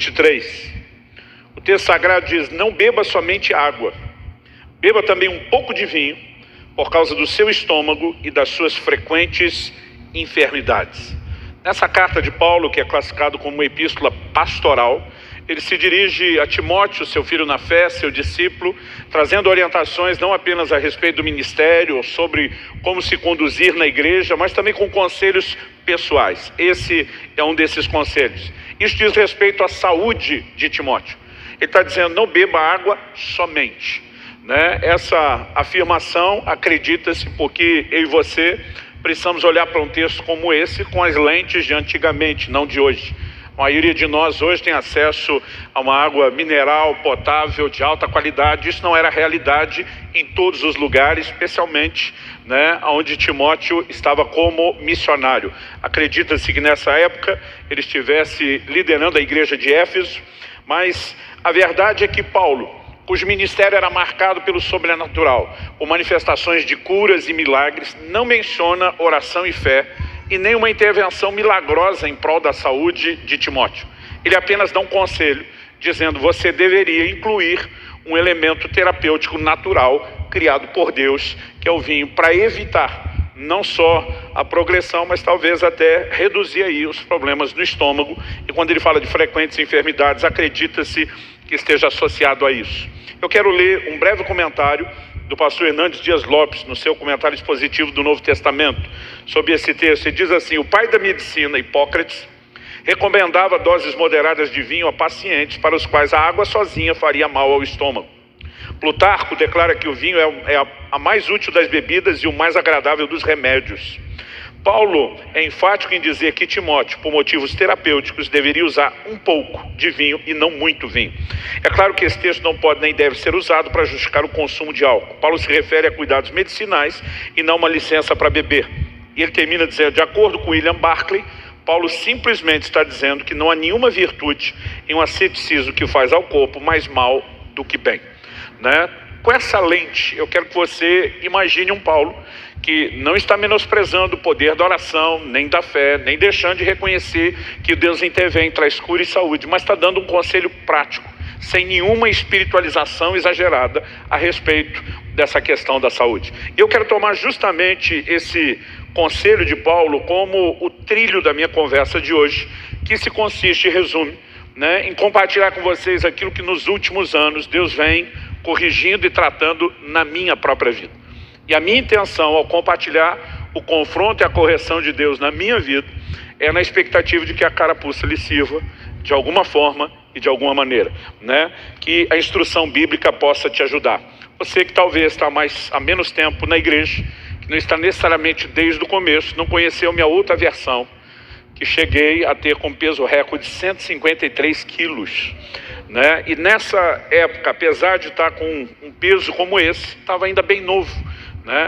23. O texto sagrado diz: não beba somente água, beba também um pouco de vinho, por causa do seu estômago e das suas frequentes enfermidades. Nessa carta de Paulo, que é classificado como uma epístola pastoral, ele se dirige a Timóteo, seu filho na fé, seu discípulo, trazendo orientações não apenas a respeito do ministério, sobre como se conduzir na igreja, mas também com conselhos pessoais. Esse é um desses conselhos. Isso diz respeito à saúde de Timóteo. Ele está dizendo: não beba água somente. Essa afirmação, acredita-se, porque eu e você precisamos olhar para um texto como esse com as lentes de antigamente, não de hoje. A maioria de nós hoje tem acesso a uma água mineral, potável, de alta qualidade. Isso não era realidade em todos os lugares, especialmente onde Timóteo estava como missionário. Acredita-se que nessa época ele estivesse liderando a igreja de Éfeso, mas a verdade é que Paulo, cujo ministério era marcado pelo sobrenatural, por manifestações de curas e milagres, não menciona oração e fé e nenhuma intervenção milagrosa em prol da saúde de Timóteo. Ele apenas dá um conselho, dizendo: você deveria incluir um elemento terapêutico natural criado por Deus, que é o vinho, para evitar não só a progressão, mas talvez até reduzir aí os problemas no estômago. E quando ele fala de frequentes enfermidades, acredita-se que esteja associado a isso. Eu quero ler um breve comentário do pastor Hernandes Dias Lopes, no seu comentário expositivo do Novo Testamento, sobre esse texto. Ele diz assim: o pai da medicina, Hipócrates, recomendava doses moderadas de vinho a pacientes para os quais a água sozinha faria mal ao estômago. Plutarco declara que o vinho é a mais útil das bebidas e o mais agradável dos remédios. Paulo é enfático em dizer que Timóteo, por motivos terapêuticos, deveria usar um pouco de vinho e não muito vinho. É claro que esse texto não pode nem deve ser usado para justificar o consumo de álcool. Paulo se refere a cuidados medicinais e não uma licença para beber. E ele termina dizendo: de acordo com William Barclay, Paulo simplesmente está dizendo que não há nenhuma virtude em um asceticismo que faz ao corpo mais mal do que bem. Com essa lente, eu quero que você imagine um Paulo que não está menosprezando o poder da oração, nem da fé, nem deixando de reconhecer que Deus intervém, traz cura e saúde, mas está dando um conselho prático, sem nenhuma espiritualização exagerada a respeito dessa questão da saúde. E eu quero tomar justamente esse conselho de Paulo como o trilho da minha conversa de hoje, que se consiste e resume em compartilhar com vocês aquilo que nos últimos anos Deus vem corrigindo e tratando na minha própria vida. E a minha intenção ao compartilhar o confronto e a correção de Deus na minha vida é na expectativa de que a carapuça lhe sirva de alguma forma e de alguma maneira, que a instrução bíblica possa te ajudar. Você que talvez está há menos tempo na igreja, que não está necessariamente desde o começo, não conheceu minha outra versão, que cheguei a ter como peso recorde 153 quilos. E nessa época, apesar de estar com um peso como esse, estava ainda bem novo.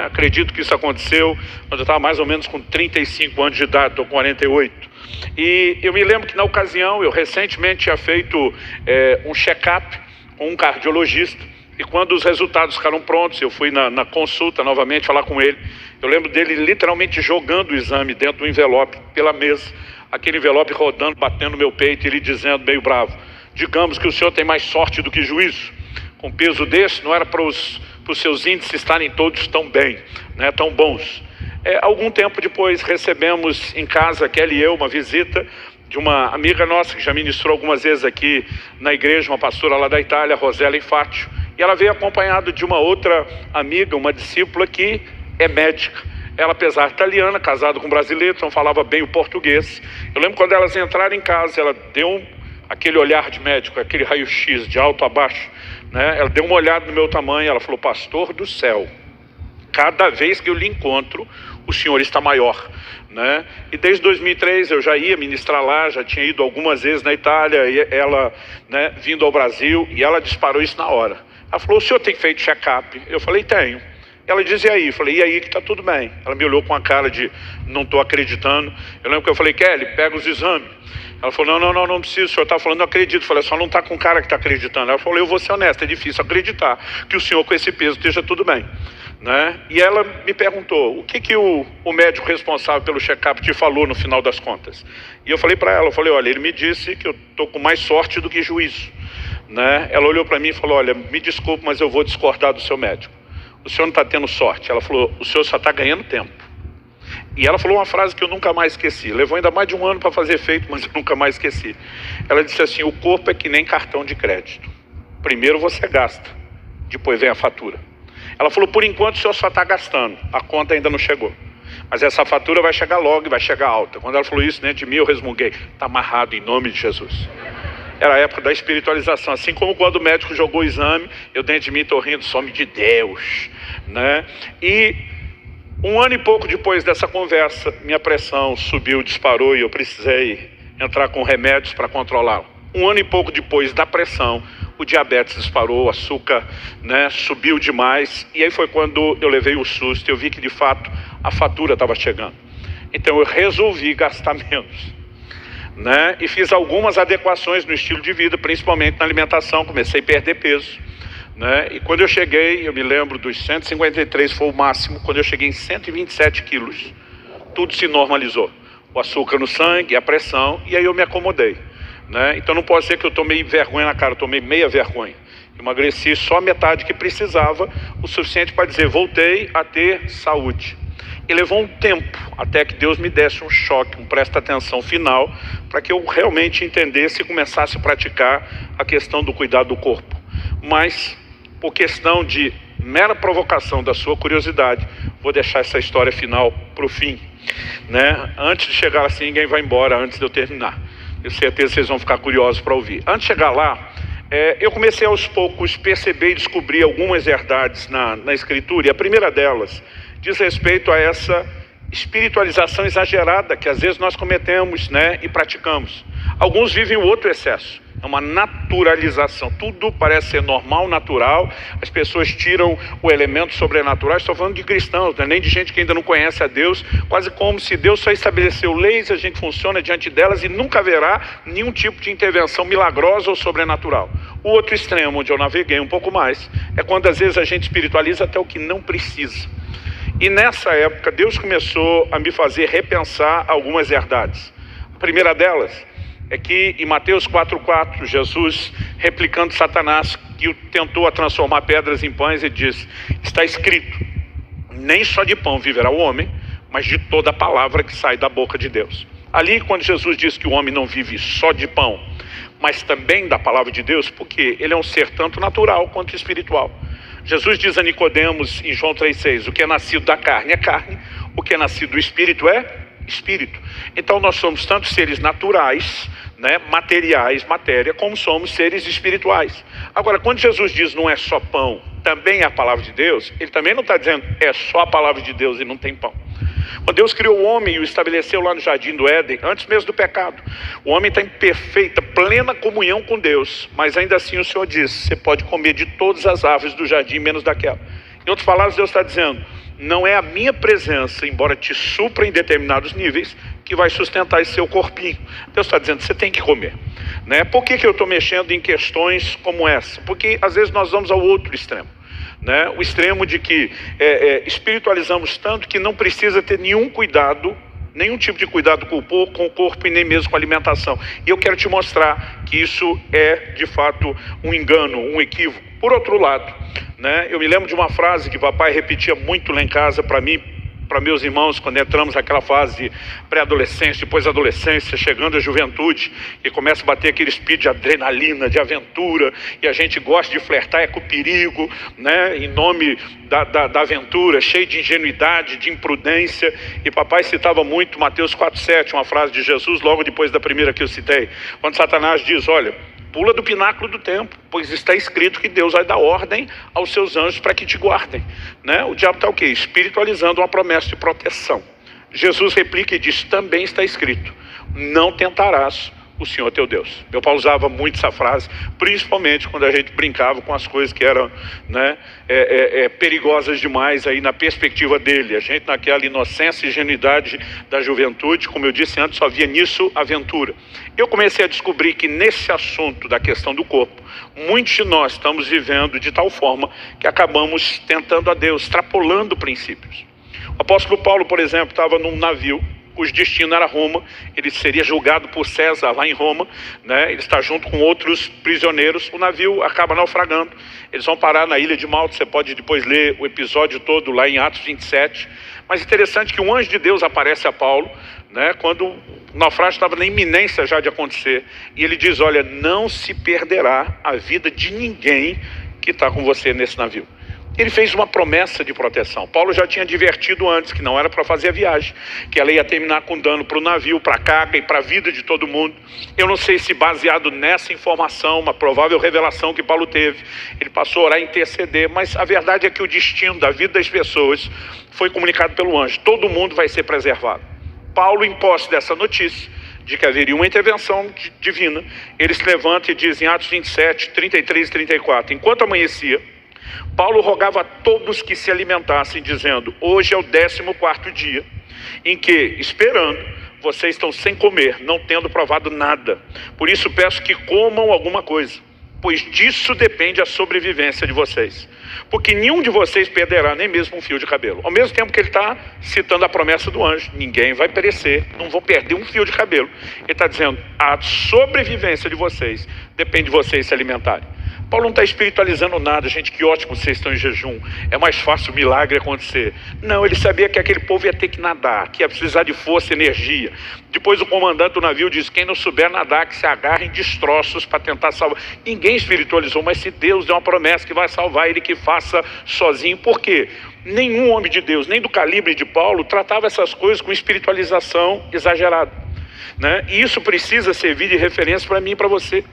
Acredito que isso aconteceu quando eu estava mais ou menos com 35 anos de idade, estou com 48. E eu me lembro que na ocasião, eu recentemente tinha feito um check-up com um cardiologista, e quando os resultados ficaram prontos, eu fui na consulta novamente falar com ele. Eu lembro dele literalmente jogando o exame dentro do envelope pela mesa, aquele envelope rodando, batendo no meu peito, e ele dizendo meio bravo: digamos que o senhor tem mais sorte do que juízo. Com peso desse, não era para os seus índices estarem todos tão bem, tão bons. Algum tempo depois, recebemos em casa, Kelly e eu, uma visita de uma amiga nossa que já ministrou algumas vezes aqui na igreja, uma pastora lá da Itália, Rosela Infátio. E ela veio acompanhada de uma outra amiga, uma discípula que é médica. Ela, apesar de italiana, casada com um brasileiro, não falava bem o português. Eu lembro quando elas entraram em casa, ela deu aquele olhar de médico, aquele raio-x de alto a baixo, Ela deu uma olhada no meu tamanho, ela falou: pastor do céu, cada vez que eu lhe encontro, o senhor está maior. E desde 2003 eu já ia ministrar lá, já tinha ido algumas vezes na Itália, e ela vindo ao Brasil, e ela disparou isso na hora. Ela falou: o senhor tem feito check-up? Eu falei: tenho. Ela disse: e aí? Eu falei: e aí que está tudo bem. Ela me olhou com a cara de não estou acreditando. Eu lembro que eu falei: Kelly, pega os exames. Ela falou, não precisa, o senhor está falando, não acredito. Eu falei, só não está com cara que está acreditando. Ela falou, eu vou ser honesta, é difícil acreditar que o senhor com esse peso esteja tudo bem, né? E ela me perguntou, o que o médico responsável pelo check-up te falou no final das contas? E eu falei para ela, olha, ele me disse que eu estou com mais sorte do que juízo, né? Ela olhou para mim e falou, olha, me desculpe, mas eu vou discordar do seu médico. O senhor não está tendo sorte. Ela falou, o senhor só está ganhando tempo. E ela falou uma frase que eu nunca mais esqueci. Levou ainda mais de um ano para fazer efeito, mas eu nunca mais esqueci. Ela disse assim, o corpo é que nem cartão de crédito. Primeiro você gasta, depois vem a fatura. Ela falou, por enquanto o senhor só está gastando, a conta ainda não chegou. Mas essa fatura vai chegar logo e vai chegar alta. Quando ela falou isso dentro de mim, eu resmunguei. Está amarrado em nome de Jesus. Era a época da espiritualização. Assim como quando o médico jogou o exame, eu dentro de mim estou rindo, some de Deus, né? E um ano e pouco depois dessa conversa, minha pressão subiu, disparou e eu precisei entrar com remédios para controlá-la. Um ano e pouco depois da pressão, o diabetes disparou, o açúcar, né, subiu demais. E aí foi quando eu levei o susto, eu vi que de fato a fatura estava chegando. Então eu resolvi gastar menos, né? E fiz algumas adequações no estilo de vida, principalmente na alimentação. Comecei a perder peso, né? E quando eu cheguei, eu me lembro dos 153 foi o máximo. Quando eu cheguei em 127 quilos, tudo se normalizou. O açúcar no sangue, a pressão, e aí eu me acomodei, né? Então não pode ser que eu tomei vergonha na cara, eu tomei meia vergonha. Emagreci só a metade que precisava, o suficiente para dizer, voltei a ter saúde. E levou um tempo até que Deus me desse um choque, um presta atenção final, para que eu realmente entendesse e começasse a praticar a questão do cuidado do corpo. Mas, por questão de mera provocação da sua curiosidade, vou deixar essa história final para o fim, né? Antes de chegar assim, ninguém vai embora antes de eu terminar. Eu certeza que vocês vão ficar curiosos para ouvir. Antes de chegar lá, eu comecei aos poucos a perceber e descobrir algumas verdades na Escritura, e a primeira delas diz respeito a essa espiritualização exagerada que às vezes nós cometemos, né, e praticamos. Alguns vivem o outro excesso, é uma naturalização, tudo parece ser normal, natural, as pessoas tiram o elemento sobrenatural. Estou falando de cristãos, né, nem de gente que ainda não conhece a Deus, quase como se Deus só estabeleceu leis, a gente funciona diante delas e nunca haverá nenhum tipo de intervenção milagrosa ou sobrenatural. O outro extremo, onde eu naveguei um pouco mais, é quando às vezes a gente espiritualiza até o que não precisa. E nessa época, Deus começou a me fazer repensar algumas verdades. A primeira delas é que em Mateus 4,4, Jesus, replicando Satanás, que o tentou a transformar pedras em pães, ele diz, está escrito, nem só de pão viverá o homem, mas de toda a palavra que sai da boca de Deus. Ali, quando Jesus diz que o homem não vive só de pão, mas também da palavra de Deus, porque ele é um ser tanto natural quanto espiritual. Jesus diz a Nicodemos em João 3,6, o que é nascido da carne é carne, o que é nascido do espírito é espírito. Então nós somos tanto seres naturais, né, materiais, matéria, como somos seres espirituais. Agora, quando Jesus diz não é só pão, também é a palavra de Deus, ele também não está dizendo é só a palavra de Deus e não tem pão. Quando Deus criou o homem e o estabeleceu lá no Jardim do Éden, antes mesmo do pecado, o homem está em perfeita, plena comunhão com Deus, mas ainda assim o Senhor diz, você pode comer de todas as árvores do jardim, menos daquela. Em outras palavras, Deus está dizendo, não é a minha presença, embora te supra em determinados níveis, que vai sustentar esse seu corpinho. Deus está dizendo, você tem que comer, né? Por que eu estou mexendo em questões como essa? Porque às vezes nós vamos ao outro extremo, né? O extremo de que espiritualizamos tanto que não precisa ter nenhum cuidado, nenhum tipo de cuidado com o corpo e nem mesmo com a alimentação. E eu quero te mostrar que isso é de fato um engano, um equívoco. Por outro lado, né, eu me lembro de uma frase que papai repetia muito lá em casa para mim, para meus irmãos, quando entramos naquela fase pré-adolescência, depois adolescência, chegando à juventude, e começa a bater aquele espírito de adrenalina, de aventura, e a gente gosta de flertar com o perigo, né, em nome da aventura, cheio de ingenuidade, de imprudência. E papai citava muito Mateus 4,7, uma frase de Jesus, logo depois da primeira que eu citei, quando Satanás diz, olha, pula do pináculo do templo, pois está escrito que Deus vai dar ordem aos seus anjos para que te guardem, né? O diabo está o quê? Espiritualizando uma promessa de proteção. Jesus replica e diz, também está escrito, não tentarás o Senhor teu Deus. Meu pai usava muito essa frase, principalmente quando a gente brincava com as coisas que eram, né, perigosas demais aí na perspectiva dele. A gente naquela inocência e ingenuidade da juventude, como eu disse antes, só via nisso aventura. Eu comecei a descobrir que nesse assunto da questão do corpo, muitos de nós estamos vivendo de tal forma que acabamos tentando a Deus, extrapolando princípios. O apóstolo Paulo, por exemplo, estava num navio cujo destino era Roma. Ele seria julgado por César lá em Roma, né? Ele está junto com outros prisioneiros. O navio acaba naufragando. Eles vão parar na ilha de Malta. Você pode depois ler o episódio todo lá em Atos 27. Mas interessante que um anjo de Deus aparece a Paulo, né, quando o naufrágio estava na iminência já de acontecer. E ele diz: olha, não se perderá a vida de ninguém que está com você nesse navio. Ele fez uma promessa de proteção. Paulo já tinha advertido antes que não era para fazer a viagem, que ela ia terminar com dano para o navio, para a carga e para a vida de todo mundo. Eu não sei se baseado nessa informação, uma provável revelação que Paulo teve, ele passou a orar e interceder, mas a verdade é que o destino da vida das pessoas foi comunicado pelo anjo. Todo mundo vai ser preservado. Paulo, em posse dessa notícia de que haveria uma intervenção divina, ele se levanta e diz em Atos 27, 33 e 34, enquanto amanhecia, Paulo rogava a todos que se alimentassem, dizendo: hoje é o 14º dia em que, esperando, vocês estão sem comer, não tendo provado nada. Por isso peço que comam alguma coisa, pois disso depende a sobrevivência de vocês. Porque nenhum de vocês perderá nem mesmo um fio de cabelo. Ao mesmo tempo que ele está citando a promessa do anjo, ninguém vai perecer, não vão perder um fio de cabelo. Ele está dizendo: a sobrevivência de vocês depende de vocês se alimentarem. Paulo não está espiritualizando nada. Gente, que ótimo vocês estão em jejum, é mais fácil o milagre acontecer. Não, ele sabia que aquele povo ia ter que nadar, que ia precisar de força e energia. Depois o comandante do navio diz: quem não souber nadar, que se agarre em destroços para tentar salvar. Ninguém espiritualizou, mas se Deus deu uma promessa que vai salvar, ele que faça sozinho. Por quê? Nenhum homem de Deus, nem do calibre de Paulo, tratava essas coisas com espiritualização exagerada, né? E isso precisa servir de referência para mim e para você.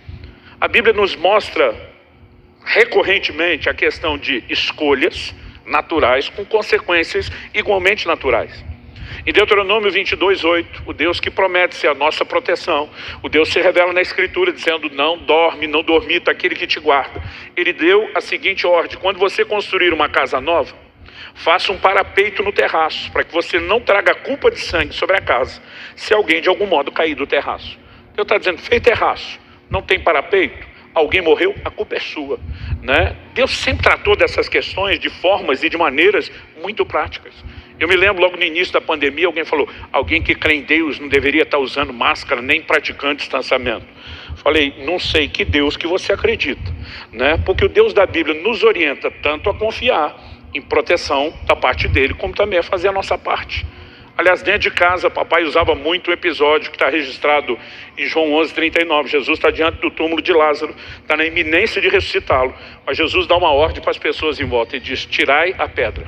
A Bíblia nos mostra recorrentemente a questão de escolhas naturais com consequências igualmente naturais. Em Deuteronômio 22:8, o Deus que promete ser a nossa proteção, o Deus se revela na Escritura dizendo: não dorme, não dormita aquele que te guarda. Ele deu a seguinte ordem: quando você construir uma casa nova, faça um parapeito no terraço, para que você não traga culpa de sangue sobre a casa, se alguém de algum modo cair do terraço. Deus está dizendo: fez terraço, não tem parapeito, alguém morreu, a culpa é sua, né? Deus sempre tratou dessas questões de formas e de maneiras muito práticas. Eu me lembro logo no início da pandemia, alguém falou: alguém que crê em Deus não deveria estar usando máscara nem praticando distanciamento. Falei: não sei que Deus que você acredita, né? Porque o Deus da Bíblia nos orienta tanto a confiar em proteção da parte dele, como também a fazer a nossa parte. Aliás, dentro de casa, papai usava muito um episódio que está registrado em João 11:39. Jesus está diante do túmulo de Lázaro, está na iminência de ressuscitá-lo, mas Jesus dá uma ordem para as pessoas em volta e diz: tirai a pedra.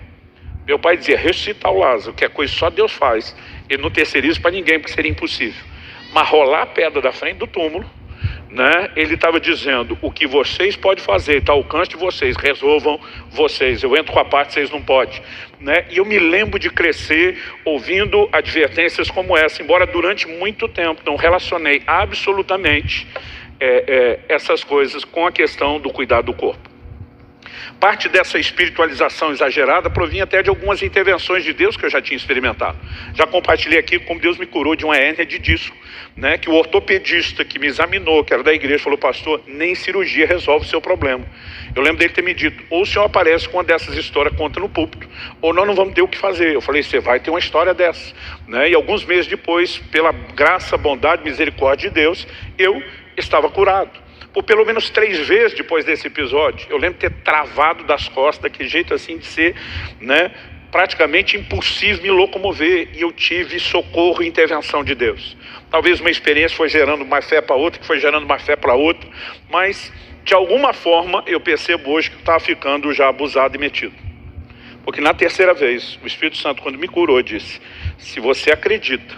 Meu pai dizia: ressuscitar o Lázaro, que é coisa que só Deus faz, ele não terceiriza para ninguém, porque seria impossível. Mas rolar a pedra da frente do túmulo, né? Ele estava dizendo: o que vocês podem fazer está ao alcance de vocês, resolvam vocês, eu entro com a parte, vocês não podem, né? E eu me lembro de crescer ouvindo advertências como essa, embora durante muito tempo não relacionei absolutamente essas coisas com a questão do cuidado do corpo. Parte dessa espiritualização exagerada provinha até de algumas intervenções de Deus que eu já tinha experimentado. Já compartilhei aqui como Deus me curou de uma hérnia de disco, né? Que o ortopedista que me examinou, que era da igreja, falou: pastor, nem cirurgia resolve o seu problema. Eu lembro dele ter me dito: ou o senhor aparece com uma dessas histórias, conta no púlpito, ou nós não vamos ter o que fazer. Eu falei: você vai ter uma história dessa, né? E alguns meses depois, pela graça, bondade, misericórdia de Deus, eu estava curado. Por pelo menos 3 vezes depois desse episódio, eu lembro de ter travado das costas, daquele jeito assim de ser, né, praticamente impossível me locomover, e eu tive socorro e intervenção de Deus. Talvez uma experiência foi gerando mais fé para outra, que foi gerando mais fé para outra, mas de alguma forma eu percebo hoje que eu estava ficando já abusado e metido. Porque na 3ª vez, o Espírito Santo, quando me curou, disse: se você acredita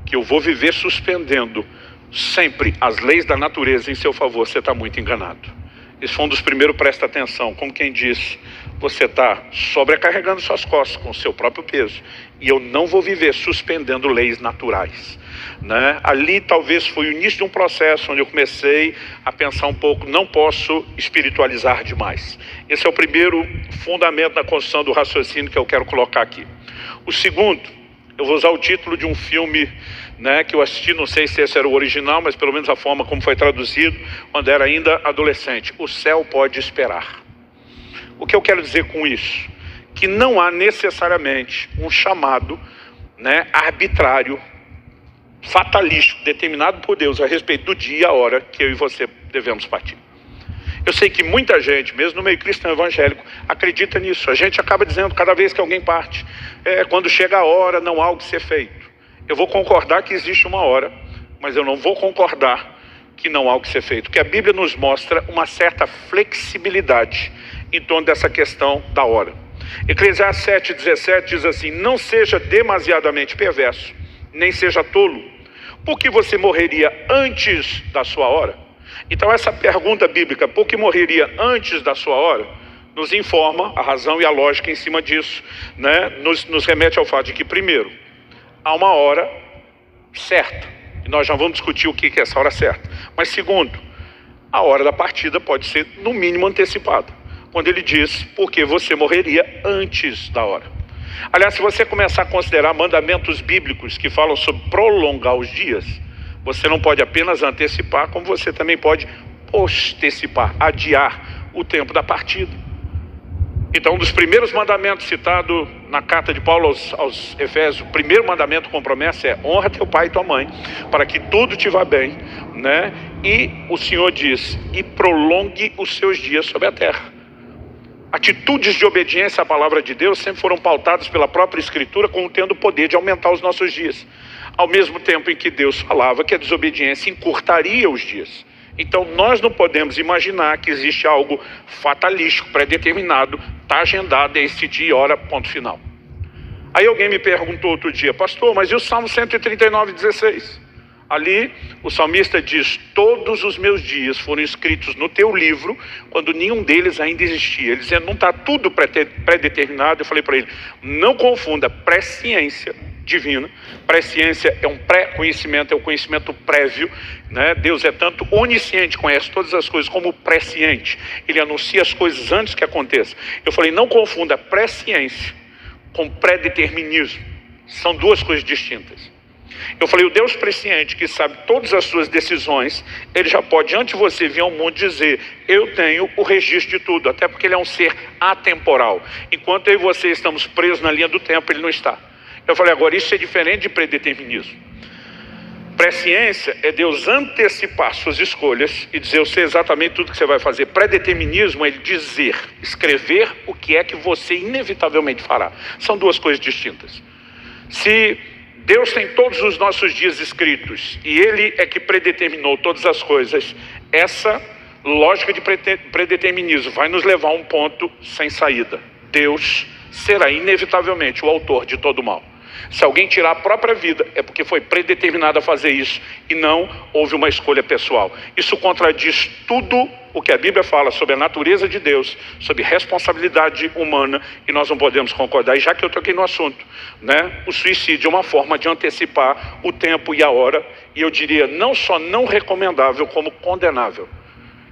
que eu vou viver suspendendo sempre as leis da natureza em seu favor, você está muito enganado. Esse foi um dos primeiros, presta atenção, como quem diz, você está sobrecarregando suas costas com o seu próprio peso, e eu não vou viver suspendendo leis naturais, né? Ali talvez foi o início de um processo onde eu comecei a pensar um pouco, não posso espiritualizar demais. Esse é o primeiro fundamento da construção do raciocínio que eu quero colocar aqui. O segundo, eu vou usar o título de um filme, né, que eu assisti, não sei se esse era o original, mas pelo menos a forma como foi traduzido, quando era ainda adolescente. O céu pode esperar. O que eu quero dizer com isso? Que não há necessariamente um chamado, né, arbitrário, fatalístico, determinado por Deus a respeito do dia e a hora que eu e você devemos partir. Eu sei que muita gente, mesmo no meio cristão evangélico, acredita nisso. A gente acaba dizendo cada vez que alguém parte, quando chega a hora não há o que ser feito. Eu vou concordar que existe uma hora, mas eu não vou concordar que não há o que ser feito. Porque a Bíblia nos mostra uma certa flexibilidade em torno dessa questão da hora. Eclesiastes 7,17 diz assim: não seja demasiadamente perverso, nem seja tolo, porque você morreria antes da sua hora. Então essa pergunta bíblica, por que morreria antes da sua hora, nos informa a razão e a lógica em cima disso, né? Nos remete ao fato de que, primeiro, há uma hora certa, e nós já vamos discutir o que é essa hora certa. Mas segundo, a hora da partida pode ser no mínimo antecipada, quando ele diz, porque você morreria antes da hora. Aliás, se você começar a considerar mandamentos bíblicos que falam sobre prolongar os dias, você não pode apenas antecipar, como você também pode postecipar, adiar o tempo da partida. Então, um dos primeiros mandamentos citado na carta de Paulo aos Efésios, o primeiro mandamento com promessa é: honra teu pai e tua mãe, para que tudo te vá bem, né? E o Senhor diz: e prolongue os seus dias sobre a terra. Atitudes de obediência à palavra de Deus sempre foram pautadas pela própria Escritura como tendo o poder de aumentar os nossos dias, ao mesmo tempo em que Deus falava que a desobediência encurtaria os dias. Então nós não podemos imaginar que existe algo fatalístico, pré-determinado, está agendado, é esse dia e hora, ponto final. Aí alguém me perguntou outro dia: pastor, mas e o Salmo 139:16? Ali o salmista diz: todos os meus dias foram escritos no teu livro, quando nenhum deles ainda existia. Ele dizendo, não está tudo pré-determinado. Eu falei para ele: não confunda presciência divina. Presciência é um pré-conhecimento, é um conhecimento prévio, né? Deus é tanto onisciente, conhece todas as coisas, como presciente. Ele anuncia as coisas antes que aconteçam. Eu falei: não confunda presciência com pré-determinismo. São duas coisas distintas. Eu falei: o Deus presciente, que sabe todas as suas decisões, ele já pode, antes de você vir ao mundo, dizer: eu tenho o registro de tudo, até porque ele é um ser atemporal. Enquanto eu e você estamos presos na linha do tempo, ele não está. Eu falei: agora isso é diferente de predeterminismo. Presciência é Deus antecipar suas escolhas e dizer: eu sei exatamente tudo que você vai fazer. Predeterminismo é ele dizer, escrever o que é que você inevitavelmente fará. São duas coisas distintas. Se Deus tem todos os nossos dias escritos e Ele é que predeterminou todas as coisas, essa lógica de predeterminismo vai nos levar a um ponto sem saída. Deus será inevitavelmente o autor de todo mal. Se alguém tirar a própria vida, é porque foi predeterminado a fazer isso e não houve uma escolha pessoal. Isso contradiz tudo o que a Bíblia fala sobre a natureza de Deus, sobre responsabilidade humana, e nós não podemos concordar. E já que eu toquei no assunto, né, o suicídio é uma forma de antecipar o tempo e a hora, e eu diria não só não recomendável, como condenável.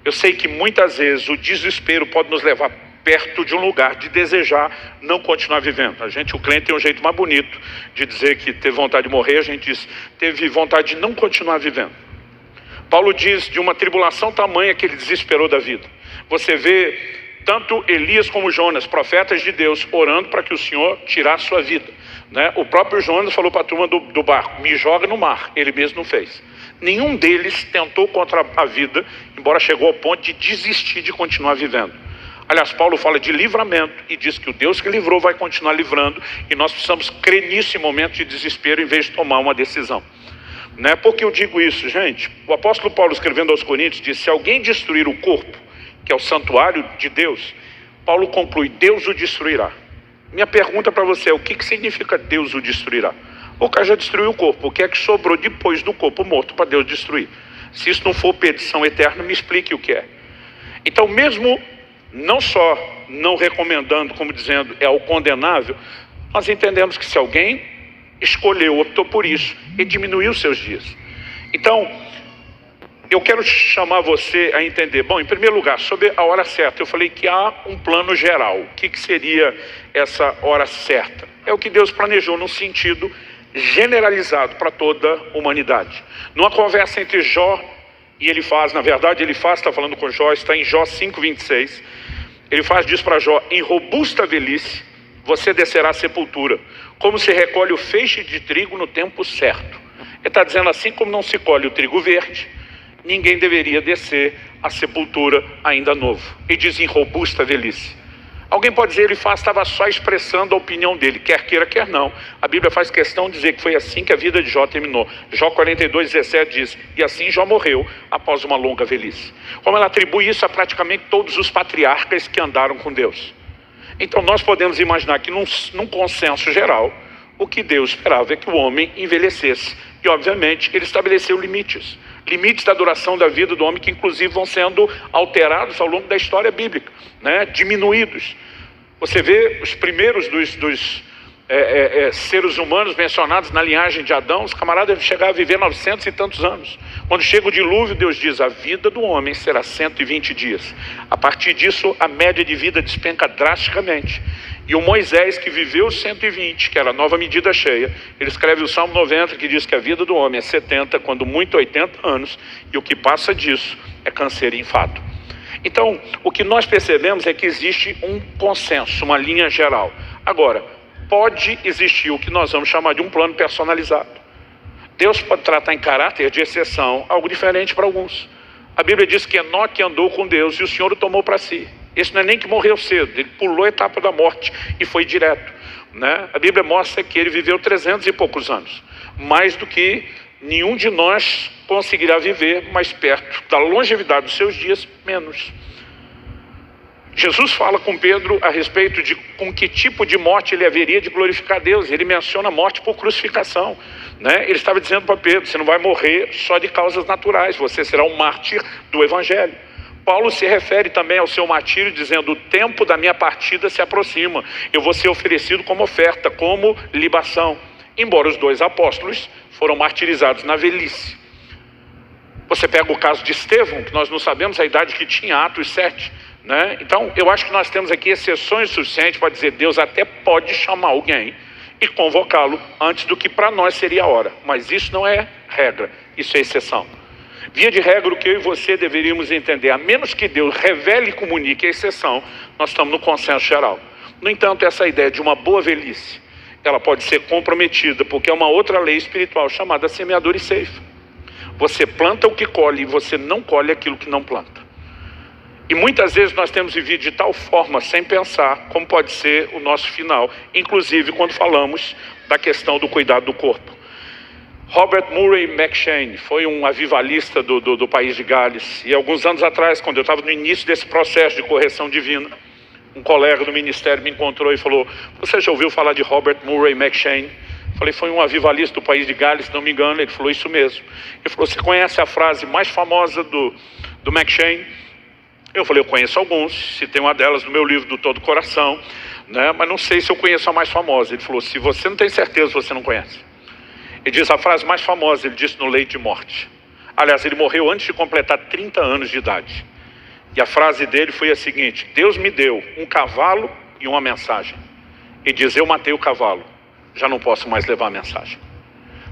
Eu sei que muitas vezes o desespero pode nos levar perto de um lugar de desejar não continuar vivendo. O crente tem um jeito mais bonito de dizer que teve vontade de morrer. A gente diz, teve vontade de não continuar vivendo. Paulo diz de uma tribulação tamanha que ele desesperou da vida. Você vê tanto Elias como Jonas, profetas de Deus, orando para que o Senhor tirasse sua vida, né? O próprio Jonas falou para a turma do barco: me joga no mar. Ele mesmo não fez. Nenhum deles tentou contra a vida, embora chegou ao ponto de desistir de continuar vivendo. Aliás, Paulo fala de livramento e diz que o Deus que livrou vai continuar livrando, e nós precisamos crer nisso em momento de desespero em vez de tomar uma decisão. Né? Por que eu digo isso, gente? O apóstolo Paulo, escrevendo aos Coríntios, diz: se alguém destruir o corpo, que é o santuário de Deus, Paulo conclui: Deus o destruirá. Minha pergunta para você é: o que significa Deus o destruirá? O cara já destruiu o corpo, o que é que sobrou depois do corpo morto para Deus destruir? Se isso não for perdição eterna, me explique o que é. Então, mesmo não só não recomendando, como dizendo é o condenável, nós entendemos que se alguém escolheu, optou por isso, ele diminuiu seus dias. Então, eu quero chamar você a entender. Bom, em primeiro lugar, sobre a hora certa, eu falei que há um plano geral. O que seria essa hora certa? É o que Deus planejou num sentido generalizado para toda a humanidade. Numa conversa entre Jó e Elifaz, na verdade Elifaz está falando com Jó, está em Jó 5:26, Elifaz diz para Jó: em robusta velhice você descerá à sepultura, como se recolhe o feixe de trigo no tempo certo. Ele está dizendo, assim como não se colhe o trigo verde, ninguém deveria descer à sepultura ainda novo. Ele diz em robusta velhice. Alguém pode dizer, Elifaz estava só expressando a opinião dele, quer queira, quer não. A Bíblia faz questão de dizer que foi assim que a vida de Jó terminou. Jó 42:17 diz, e assim Jó morreu após uma longa velhice. Como ela atribui isso a praticamente todos os patriarcas que andaram com Deus. Então nós podemos imaginar que num consenso geral, o que Deus esperava é que o homem envelhecesse. E obviamente ele estabeleceu limites. Limites da duração da vida do homem que inclusive vão sendo alterados ao longo da história bíblica, né? Diminuídos. Você vê os primeiros dos seres humanos mencionados na linhagem de Adão, os camaradas chegaram a viver 900 e tantos anos. Quando chega o dilúvio, Deus diz, a vida do homem será 120 dias. A partir disso, a média de vida despenca drasticamente. E o Moisés, que viveu 120, que era a nova medida cheia, ele escreve o Salmo 90, que diz que a vida do homem é 70, quando muito 80 anos, e o que passa disso é câncer e enfado. Então, o que nós percebemos é que existe um consenso, uma linha geral. Agora, pode existir o que nós vamos chamar de um plano personalizado. Deus pode tratar em caráter de exceção algo diferente para alguns. A Bíblia diz que Enoque andou com Deus e o Senhor o tomou para si. Esse não é nem que morreu cedo, ele pulou a etapa da morte e foi direto, né? A Bíblia mostra que ele viveu 300 e poucos anos, mais do que nenhum de nós conseguirá viver, mais perto da longevidade dos seus dias, menos. Jesus fala com Pedro a respeito de com que tipo de morte ele haveria de glorificar Deus. Ele menciona a morte por crucificação, né? Ele estava dizendo para Pedro, você não vai morrer só de causas naturais, você será um mártir do Evangelho. Paulo se refere também ao seu martírio, dizendo, o tempo da minha partida se aproxima, eu vou ser oferecido como oferta, como libação. Embora os dois apóstolos foram martirizados na velhice. Você pega o caso de Estevão, que nós não sabemos a idade que tinha, Atos 7, né? Então eu acho que nós temos aqui exceções suficientes para dizer, Deus até pode chamar alguém e convocá-lo antes do que para nós seria a hora, mas isso não é regra, isso é exceção. Via de regra, o que eu e você deveríamos entender, a menos que Deus revele e comunique a exceção, nós estamos no consenso geral. No entanto, essa ideia de uma boa velhice, ela pode ser comprometida, porque é uma outra lei espiritual chamada semeadura e ceifa. Você planta o que colhe e você não colhe aquilo que não planta. E muitas vezes nós temos vivido de tal forma, sem pensar, como pode ser o nosso final, inclusive quando falamos da questão do cuidado do corpo. Robert Murray McCheyne foi um avivalista do país de Gales, e alguns anos atrás, quando eu estava no início desse processo de correção divina, um colega do ministério me encontrou e falou, você já ouviu falar de Robert Murray McCheyne? Falei, foi um avivalista do país de Gales, se não me engano. Ele falou, isso mesmo. Ele falou, você conhece a frase mais famosa do McCheyne? Eu falei, eu conheço alguns, citei uma delas no meu livro do Todo Coração, né? Mas não sei se eu conheço a mais famosa. Ele falou, se você não tem certeza, você não conhece. Ele diz a frase mais famosa, ele disse no leito de morte. Aliás, ele morreu antes de completar 30 anos de idade. E a frase dele foi a seguinte, Deus me deu um cavalo e uma mensagem. Ele diz, eu matei o cavalo, já não posso mais levar a mensagem.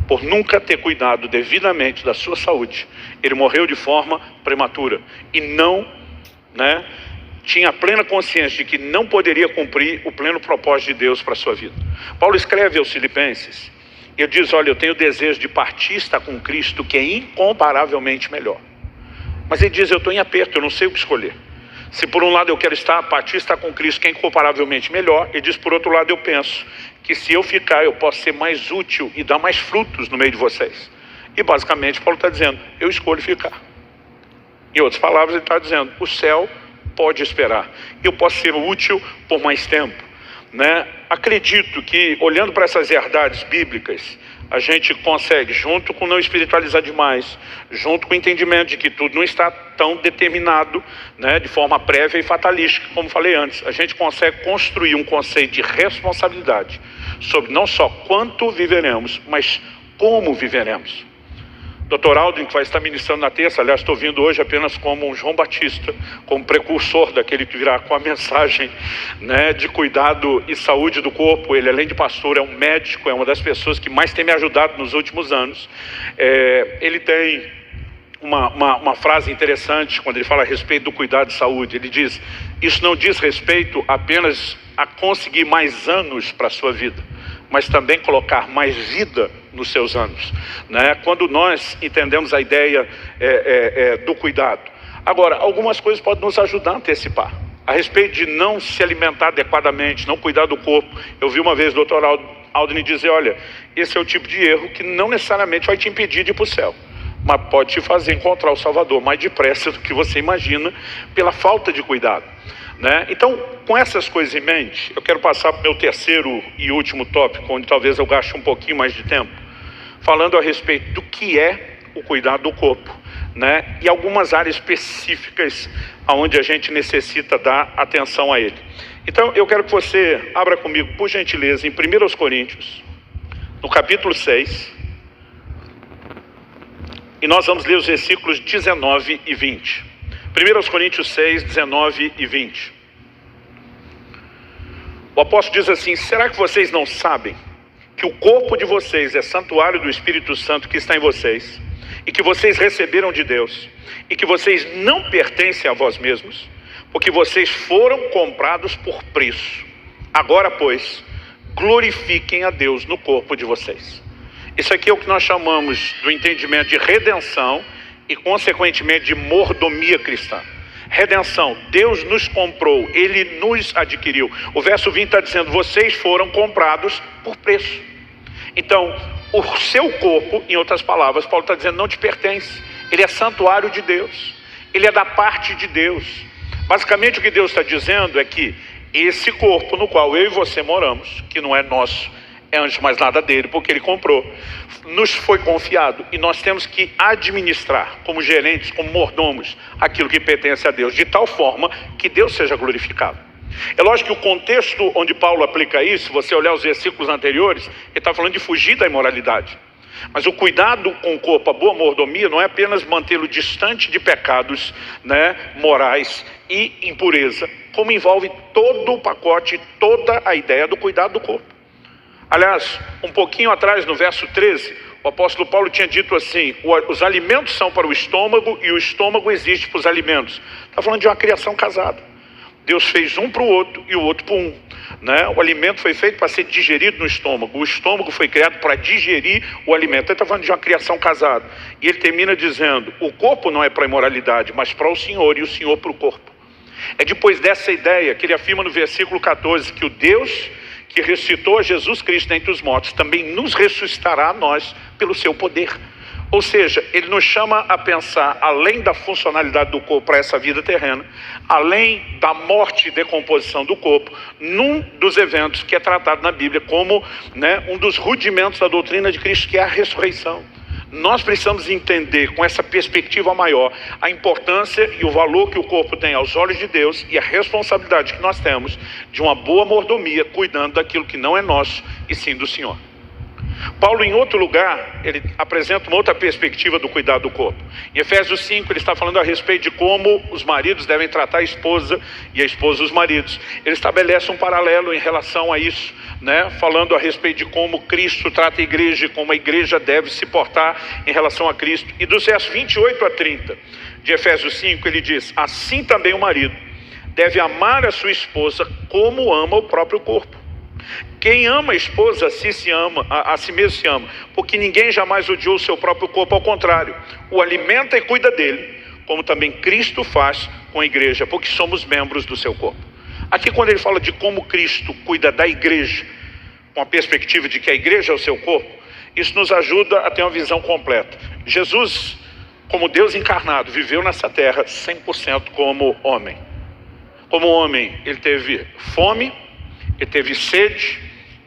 Por nunca ter cuidado devidamente da sua saúde, ele morreu de forma prematura. E não, tinha plena consciência de que não poderia cumprir o pleno propósito de Deus para a sua vida. Paulo escreve aos Filipenses, ele diz, olha, eu tenho o desejo de partir, estar com Cristo, que é incomparavelmente melhor. Mas ele diz, eu estou em aperto, eu não sei o que escolher. Se por um lado eu quero partir, estar com Cristo, que é incomparavelmente melhor, ele diz, por outro lado eu penso que se eu ficar, eu posso ser mais útil e dar mais frutos no meio de vocês. E basicamente Paulo está dizendo, eu escolho ficar. Em outras palavras, ele está dizendo, o céu pode esperar. Eu posso ser útil por mais tempo. Acredito que, olhando para essas verdades bíblicas, a gente consegue, junto com não espiritualizar demais, junto com o entendimento de que tudo não está tão determinado, né, de forma prévia e fatalística, como falei antes, a gente consegue construir um conceito de responsabilidade sobre não só quanto viveremos, mas como viveremos. Dr. Aldrin, que vai estar ministrando na terça, aliás, estou vindo hoje apenas como um João Batista, como precursor daquele que virá com a mensagem, né, de cuidado e saúde do corpo. Ele, além de pastor, é um médico, é uma das pessoas que mais tem me ajudado nos últimos anos. Ele tem uma frase interessante quando ele fala a respeito do cuidado de saúde. Ele diz: isso não diz respeito apenas a conseguir mais anos para a sua vida, mas também colocar mais vida nos seus anos, né? Quando nós entendemos a ideia do cuidado. Agora, algumas coisas podem nos ajudar a antecipar. A respeito de não se alimentar adequadamente, não cuidar do corpo. Eu vi uma vez o Dr. Aldrin dizer: olha, esse é o tipo de erro que não necessariamente vai te impedir de ir para o céu, mas pode te fazer encontrar o Salvador mais depressa do que você imagina, pela falta de cuidado, né? Então, com essas coisas em mente, eu quero passar para o meu terceiro e último tópico, onde talvez eu gaste um pouquinho mais de tempo, falando a respeito do que é o cuidado do corpo, né? E algumas áreas específicas onde a gente necessita dar atenção a ele. Então, eu quero que você abra comigo, por gentileza, em 1 Coríntios, no capítulo 6, e nós vamos ler os versículos 19 e 20. 1 Coríntios 6, 19 e 20. O apóstolo diz assim: será que vocês não sabem que o corpo de vocês é santuário do Espírito Santo que está em vocês, e que vocês receberam de Deus, e que vocês não pertencem a vós mesmos, porque vocês foram comprados por preço? Agora, pois, glorifiquem a Deus no corpo de vocês. Isso aqui é o que nós chamamos do entendimento de redenção e, consequentemente, de mordomia cristã. Redenção: Deus nos comprou, Ele nos adquiriu. O verso 20 está dizendo: vocês foram comprados por preço. Então, o seu corpo, em outras palavras, Paulo está dizendo, não te pertence. Ele é santuário de Deus, ele é da parte de Deus. Basicamente o que Deus está dizendo é que esse corpo no qual eu e você moramos, que não é nosso, é antes de mais nada dele, porque ele comprou, nos foi confiado, e nós temos que administrar, como gerentes, como mordomos, aquilo que pertence a Deus, de tal forma que Deus seja glorificado. É lógico que o contexto onde Paulo aplica isso, se você olhar os versículos anteriores, ele está falando de fugir da imoralidade. Mas o cuidado com o corpo, a boa mordomia, não é apenas mantê-lo distante de pecados, né, morais e impureza, como envolve todo o pacote, toda a ideia do cuidado do corpo. Aliás, um pouquinho atrás, no verso 13, o apóstolo Paulo tinha dito assim: os alimentos são para o estômago e o estômago existe para os alimentos. Está falando de uma criação casada. Deus fez um para o outro e o outro para um, né? O alimento foi feito para ser digerido no estômago. O estômago foi criado para digerir o alimento. Ele está falando de uma criação casada. E ele termina dizendo: o corpo não é para a imoralidade, mas para o Senhor, e o Senhor para o corpo. É depois dessa ideia que ele afirma no versículo 14 que o Deus que ressuscitou a Jesus Cristo dentre os mortos também nos ressuscitará a nós pelo seu poder. Ou seja, ele nos chama a pensar além da funcionalidade do corpo para essa vida terrena, além da morte e decomposição do corpo, num dos eventos que é tratado na Bíblia como, né, um dos rudimentos da doutrina de Cristo, que é a ressurreição. Nós precisamos entender com essa perspectiva maior a importância e o valor que o corpo tem aos olhos de Deus e a responsabilidade que nós temos de uma boa mordomia, cuidando daquilo que não é nosso e sim do Senhor. Paulo, em outro lugar, ele apresenta uma outra perspectiva do cuidado do corpo. Em Efésios 5, ele está falando a respeito de como os maridos devem tratar a esposa e a esposa os maridos. Ele estabelece um paralelo em relação a isso, né? Falando a respeito de como Cristo trata a igreja e como a igreja deve se portar em relação a Cristo. E dos versos 28 a 30 de Efésios 5, ele diz: assim também o marido deve amar a sua esposa como ama o próprio corpo. Quem ama a esposa a si mesmo se ama, porque ninguém jamais odiou o seu próprio corpo, ao contrário, o alimenta e cuida dele, como também Cristo faz com a igreja, porque somos membros do seu corpo. Aqui, quando ele fala de como Cristo cuida da igreja, com a perspectiva de que a igreja é o seu corpo, isso nos ajuda a ter uma visão completa. Jesus, como Deus encarnado, viveu nessa terra 100% como homem. Como homem, ele teve fome, ele teve sede,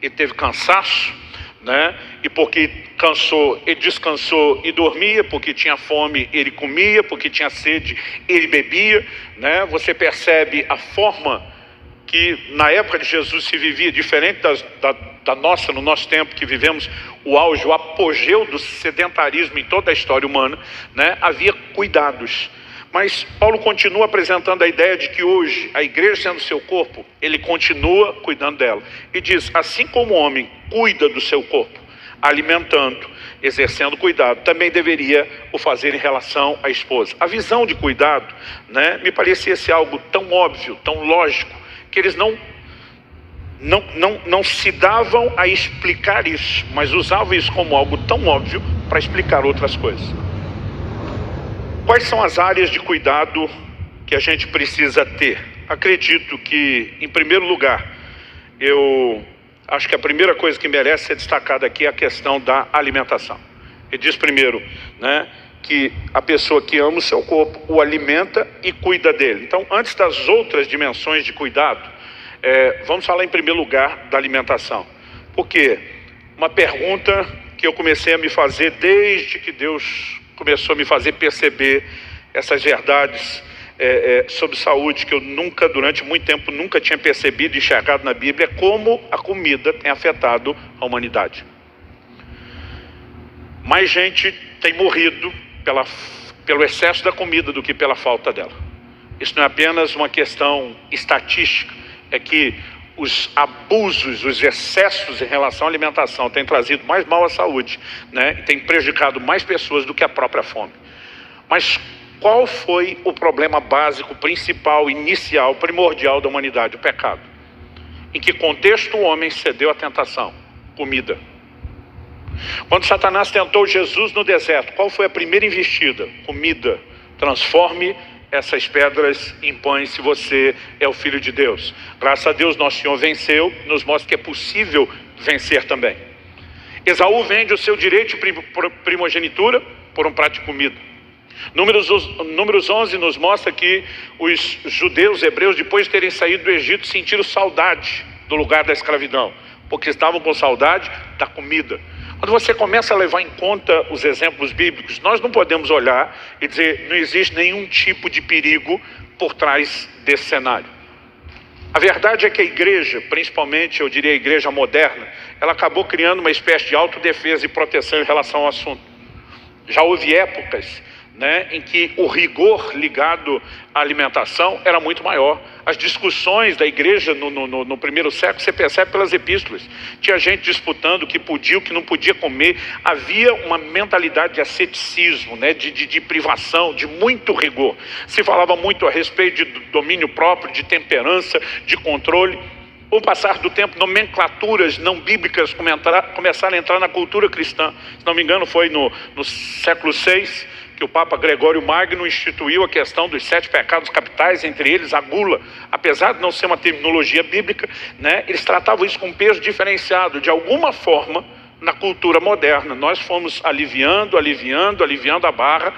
ele teve cansaço, né? E porque cansou, ele descansou e dormia, porque tinha fome, ele comia, porque tinha sede, ele bebia, né? Você percebe a forma que na época de Jesus se vivia, diferente da nossa, no nosso tempo, que vivemos o auge, o apogeu do sedentarismo em toda a história humana, né? Havia cuidados. Mas Paulo continua apresentando a ideia de que hoje, a igreja sendo seu corpo, ele continua cuidando dela. E diz, assim como o homem cuida do seu corpo, alimentando, exercendo cuidado, também deveria o fazer em relação à esposa. A visão de cuidado, né, me parecia ser algo tão óbvio, tão lógico, que eles não se davam a explicar isso, mas usavam isso como algo tão óbvio para explicar outras coisas. Quais são as áreas de cuidado que a gente precisa ter? Acredito que, em primeiro lugar, eu acho que a primeira coisa que merece ser destacada aqui é a questão da alimentação. Ele diz primeiro, né, que a pessoa que ama o seu corpo o alimenta e cuida dele. Então, antes das outras dimensões de cuidado, vamos falar em primeiro lugar da alimentação. Porque uma pergunta que eu comecei a me fazer desde que Deus começou a me fazer perceber essas verdades sobre saúde que eu nunca, durante muito tempo, nunca tinha percebido e enxergado na Bíblia, é como a comida tem afetado a humanidade. Mais gente tem morrido pelo excesso da comida do que pela falta dela. Isso não é apenas uma questão estatística, é que os abusos, os excessos em relação à alimentação têm trazido mais mal à saúde, né? E tem prejudicado mais pessoas do que a própria fome. Mas qual foi o problema básico, principal, inicial, primordial da humanidade? O pecado. Em que contexto o homem cedeu à tentação? Comida. Quando Satanás tentou Jesus no deserto, qual foi a primeira investida? Comida. Transforme essas pedras em pães se você é o Filho de Deus. Graças a Deus nosso Senhor venceu, nos mostra que é possível vencer também. Esaú vende o seu direito de primogenitura por um prato de comida. Números 11 nos mostra que os judeus, hebreus, depois de terem saído do Egito, sentiram saudade do lugar da escravidão, porque estavam com saudade da comida. Quando você começa a levar em conta os exemplos bíblicos, nós não podemos olhar e dizer, não existe nenhum tipo de perigo por trás desse cenário. A verdade é que a igreja, principalmente eu diria a igreja moderna, ela acabou criando uma espécie de autodefesa e proteção em relação ao assunto. Já houve épocas, né, em que o rigor ligado à alimentação era muito maior. As discussões da igreja no primeiro século, você percebe pelas epístolas. Tinha gente disputando o que podia, o que não podia comer. Havia uma mentalidade de asceticismo, né, de privação, de muito rigor. Se falava muito a respeito de domínio próprio, de temperança, de controle. Com o passar do tempo, nomenclaturas não bíblicas começaram a entrar na cultura cristã. Se não me engano, foi no século VI, que o Papa Gregório Magno instituiu a questão dos 7 pecados capitais, entre eles a gula. Apesar de não ser uma terminologia bíblica, né, eles tratavam isso com um peso diferenciado. De alguma forma, na cultura moderna, nós fomos aliviando a barra,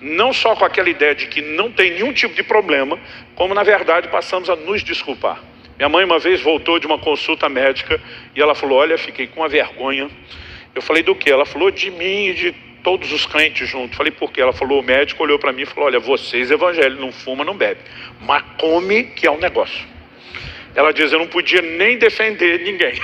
não só com aquela ideia de que não tem nenhum tipo de problema, como na verdade passamos a nos desculpar. Minha mãe uma vez voltou de uma consulta médica e ela falou, olha, fiquei com uma vergonha. Eu falei, do quê? Ela falou, de mim e de todos os crentes juntos. Falei, por quê? Ela falou, o médico olhou para mim e falou, olha, vocês evangélicos não fuma, não bebe, mas come que é um negócio. Ela diz, eu não podia nem defender ninguém,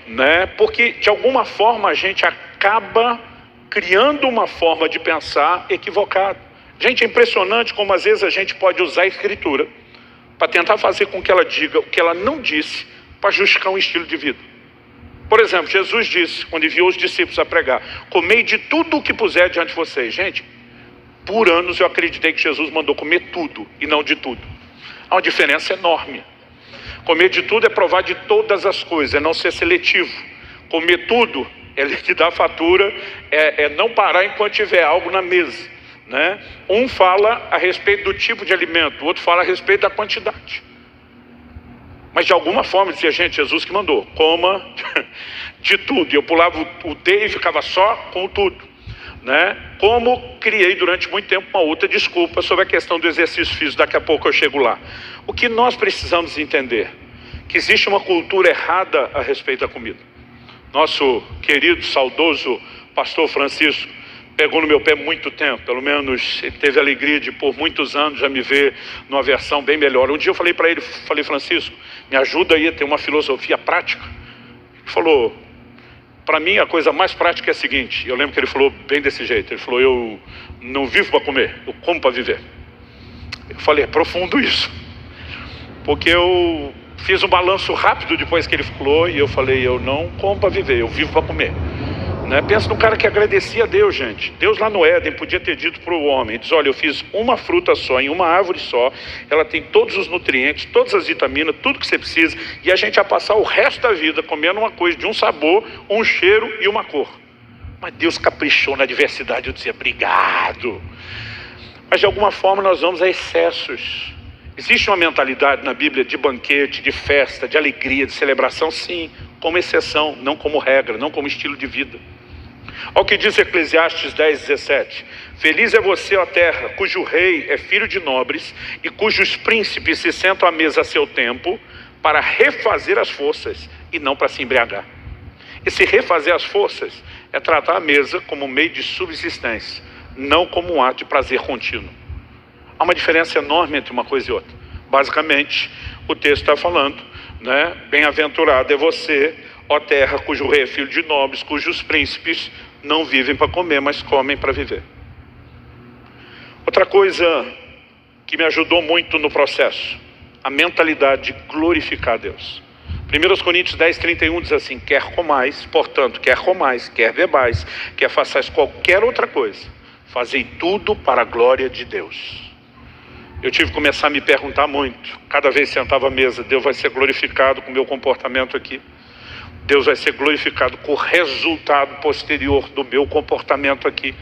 né? Porque de alguma forma a gente acaba criando uma forma de pensar equivocada. Gente, é impressionante como às vezes a gente pode usar a escritura para tentar fazer com que ela diga o que ela não disse, para justificar um estilo de vida. Por exemplo, Jesus disse, quando enviou os discípulos a pregar, comei de tudo o que puser diante de vocês. Gente, por anos eu acreditei que Jesus mandou comer tudo e não de tudo. Há uma diferença enorme. Comer de tudo é provar de todas as coisas, é não ser seletivo. Comer tudo é liquidar a fatura, é não parar enquanto tiver algo na mesa, né? Um fala a respeito do tipo de alimento, o outro fala a respeito da quantidade. Mas de alguma forma dizia, gente, Jesus que mandou, coma de tudo. E eu pulava o D e ficava só com o tudo, né? Como criei durante muito tempo uma outra desculpa sobre a questão do exercício físico, daqui a pouco eu chego lá. O que nós precisamos entender? Que existe uma cultura errada a respeito da comida. Nosso querido, saudoso pastor Francisco pegou no meu pé muito tempo, pelo menos ele teve a alegria de por muitos anos já me ver numa versão bem melhor. Um dia eu falei para ele, Francisco, me ajuda aí a ter uma filosofia prática. Ele falou, para mim a coisa mais prática é a seguinte, eu lembro que ele falou bem desse jeito, ele falou, eu não vivo para comer, eu como para viver. Eu falei, é profundo isso, porque eu fiz um balanço rápido depois que ele falou e eu falei, eu não como para viver, eu vivo para comer. Pensa num cara que agradecia a Deus, gente. Deus lá no Éden podia ter dito para o homem, diz, olha, eu fiz uma fruta só, em uma árvore só, ela tem todos os nutrientes, todas as vitaminas, tudo que você precisa, e a gente ia passar o resto da vida comendo uma coisa de um sabor, um cheiro e uma cor. Mas Deus caprichou na diversidade, eu dizia, obrigado. Mas de alguma forma nós vamos a excessos. Existe uma mentalidade na Bíblia de banquete, de festa, de alegria, de celebração, sim, como exceção, não como regra, não como estilo de vida. Olha o que diz Eclesiastes 10:17. Feliz é você, ó terra, cujo rei é filho de nobres e cujos príncipes se sentam à mesa a seu tempo para refazer as forças e não para se embriagar. Esse refazer as forças é tratar a mesa como um meio de subsistência, não como um ato de prazer contínuo. Há uma diferença enorme entre uma coisa e outra. Basicamente, o texto está falando, bem-aventurado é você, ó terra, cujo rei é filho de nobres, cujos príncipes não vivem para comer, mas comem para viver. Outra coisa que me ajudou muito no processo, a mentalidade de glorificar a Deus. 1 Coríntios 10:31 diz assim, quer comais, portanto, quer comais, quer bebais, quer façais qualquer outra coisa, fazei tudo para a glória de Deus. Eu tive que começar a me perguntar muito, cada vez que sentava à mesa, Deus vai ser glorificado com o meu comportamento aqui. Deus vai ser glorificado com o resultado posterior do meu comportamento aqui.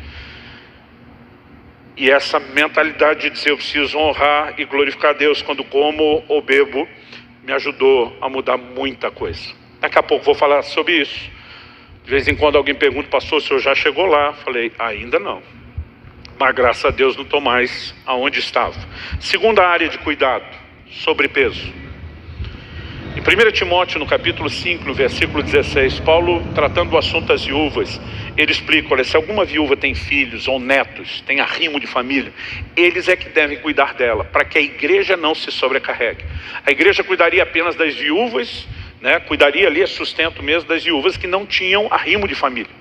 E essa mentalidade de dizer eu preciso honrar e glorificar a Deus quando como ou bebo, me ajudou a mudar muita coisa. Daqui a pouco vou falar sobre isso. De vez em quando alguém pergunta, pastor, o senhor já chegou lá? Falei, ainda não. Mas graças a Deus não estou mais aonde estava. Segunda área de cuidado, sobrepeso. Em 1 Timóteo, no capítulo 5, no versículo 16, Paulo, tratando do assunto das viúvas, ele explica, olha, se alguma viúva tem filhos ou netos, tem arrimo de família, eles é que devem cuidar dela, para que a igreja não se sobrecarregue. A igreja cuidaria apenas das viúvas, cuidaria ali, sustento mesmo das viúvas que não tinham arrimo de família.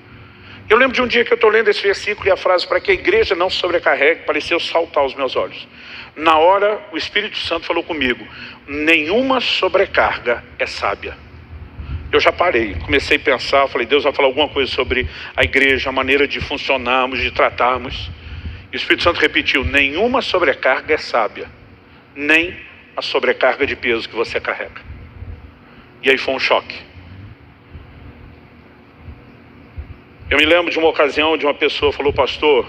Eu lembro de um dia que eu estou lendo esse versículo e a frase, para que a igreja não se sobrecarregue, pareceu saltar aos meus olhos. Na hora, o Espírito Santo falou comigo, nenhuma sobrecarga é sábia. Eu já parei, comecei a pensar, falei, Deus vai falar alguma coisa sobre a igreja, a maneira de funcionarmos, de tratarmos. E o Espírito Santo repetiu, nenhuma sobrecarga é sábia, nem a sobrecarga de peso que você carrega. E aí foi um choque. Eu me lembro de uma ocasião onde uma pessoa falou, pastor,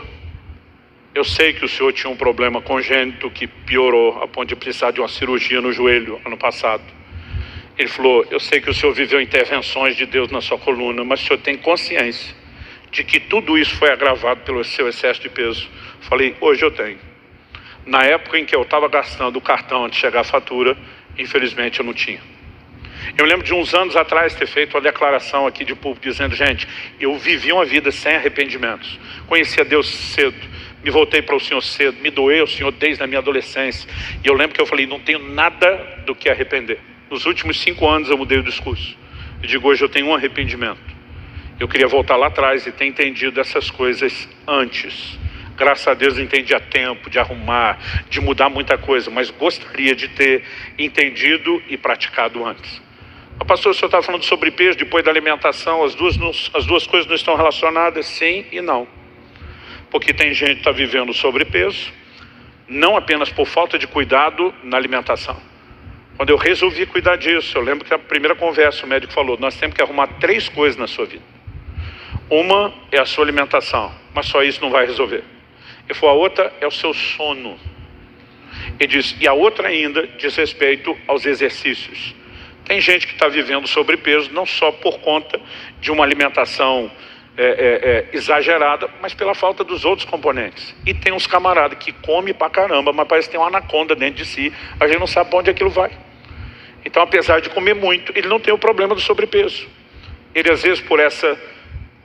eu sei que o senhor tinha um problema congênito que piorou a ponto de precisar de uma cirurgia no joelho ano passado. Ele falou, eu sei que o senhor viveu intervenções de Deus na sua coluna, mas o senhor tem consciência de que tudo isso foi agravado pelo seu excesso de peso? Falei, hoje eu tenho. Na época em que eu estava gastando o cartão antes de chegar a fatura, infelizmente eu não tinha. Eu lembro de uns anos atrás ter feito uma declaração aqui de público dizendo, gente, eu vivi uma vida sem arrependimentos, conheci a Deus cedo, me voltei para o Senhor cedo, me doei ao Senhor desde a minha adolescência. E eu lembro que eu falei, não tenho nada do que arrepender. Nos últimos 5 anos eu mudei o discurso. Eu digo, hoje eu tenho um arrependimento. Eu queria voltar lá atrás e ter entendido essas coisas antes. Graças a Deus eu entendi a tempo de arrumar, de mudar muita coisa, mas gostaria de ter entendido e praticado antes. Pastor, o senhor estava falando sobre peso, depois da alimentação, as duas coisas não estão relacionadas? Sim e não. Porque tem gente que está vivendo sobrepeso, não apenas por falta de cuidado na alimentação. Quando eu resolvi cuidar disso, eu lembro que na primeira conversa o médico falou, nós temos que arrumar 3 coisas na sua vida. Uma é a sua alimentação, mas só isso não vai resolver. Ele falou, a outra é o seu sono. Ele disse, e a outra ainda diz respeito aos exercícios. Tem gente que está vivendo sobrepeso não só por conta de uma alimentação exagerada, mas pela falta dos outros componentes. E tem uns camaradas que comem pra caramba, mas parece que tem uma anaconda dentro de si, a gente não sabe para onde aquilo vai. Então, apesar de comer muito, ele não tem o problema do sobrepeso. Ele às vezes por essa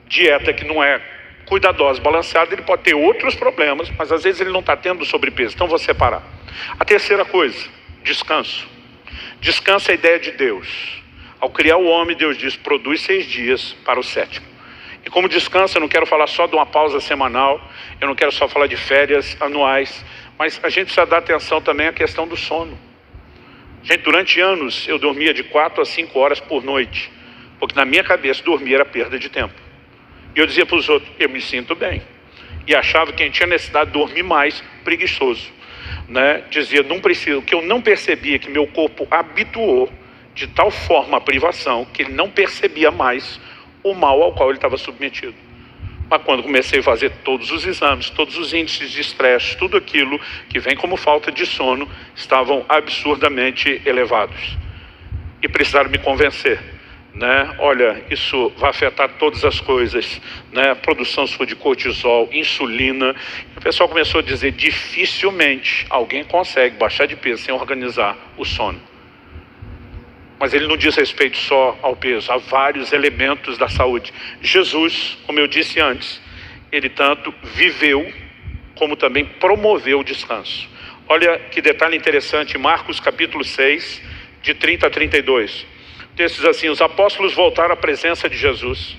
dieta que não é cuidadosa, balanceada, ele pode ter outros problemas, mas às vezes ele não está tendo sobrepeso. Então vou separar. A terceira coisa, descanso. Descanso é a ideia de Deus. Ao criar o homem, Deus diz, produz 6 dias para o 7º. E como descanso, eu não quero falar só de uma pausa semanal, eu não quero só falar de férias anuais, mas a gente precisa dar atenção também à questão do sono. Gente, durante anos eu dormia de 4 a 5 horas por noite, porque na minha cabeça dormir era perda de tempo. E eu dizia para os outros, eu me sinto bem. E achava que quem tinha necessidade de dormir mais, preguiçoso. Dizia, não preciso, que eu não percebia que meu corpo habituou de tal forma a privação, que ele não percebia mais o mal ao qual ele estava submetido. Mas quando comecei a fazer todos os exames, todos os índices de estresse, tudo aquilo que vem como falta de sono, estavam absurdamente elevados. E precisaram me convencer. Olha, isso vai afetar todas as coisas, produção sua de cortisol, insulina. E o pessoal começou a dizer, dificilmente alguém consegue baixar de peso sem organizar o sono. Mas ele não diz respeito só ao peso, há vários elementos da saúde. Jesus, como eu disse antes, ele tanto viveu como também promoveu o descanso. Olha que detalhe interessante, Marcos capítulo 6, de 30 a 32. O texto diz assim, os apóstolos voltaram à presença de Jesus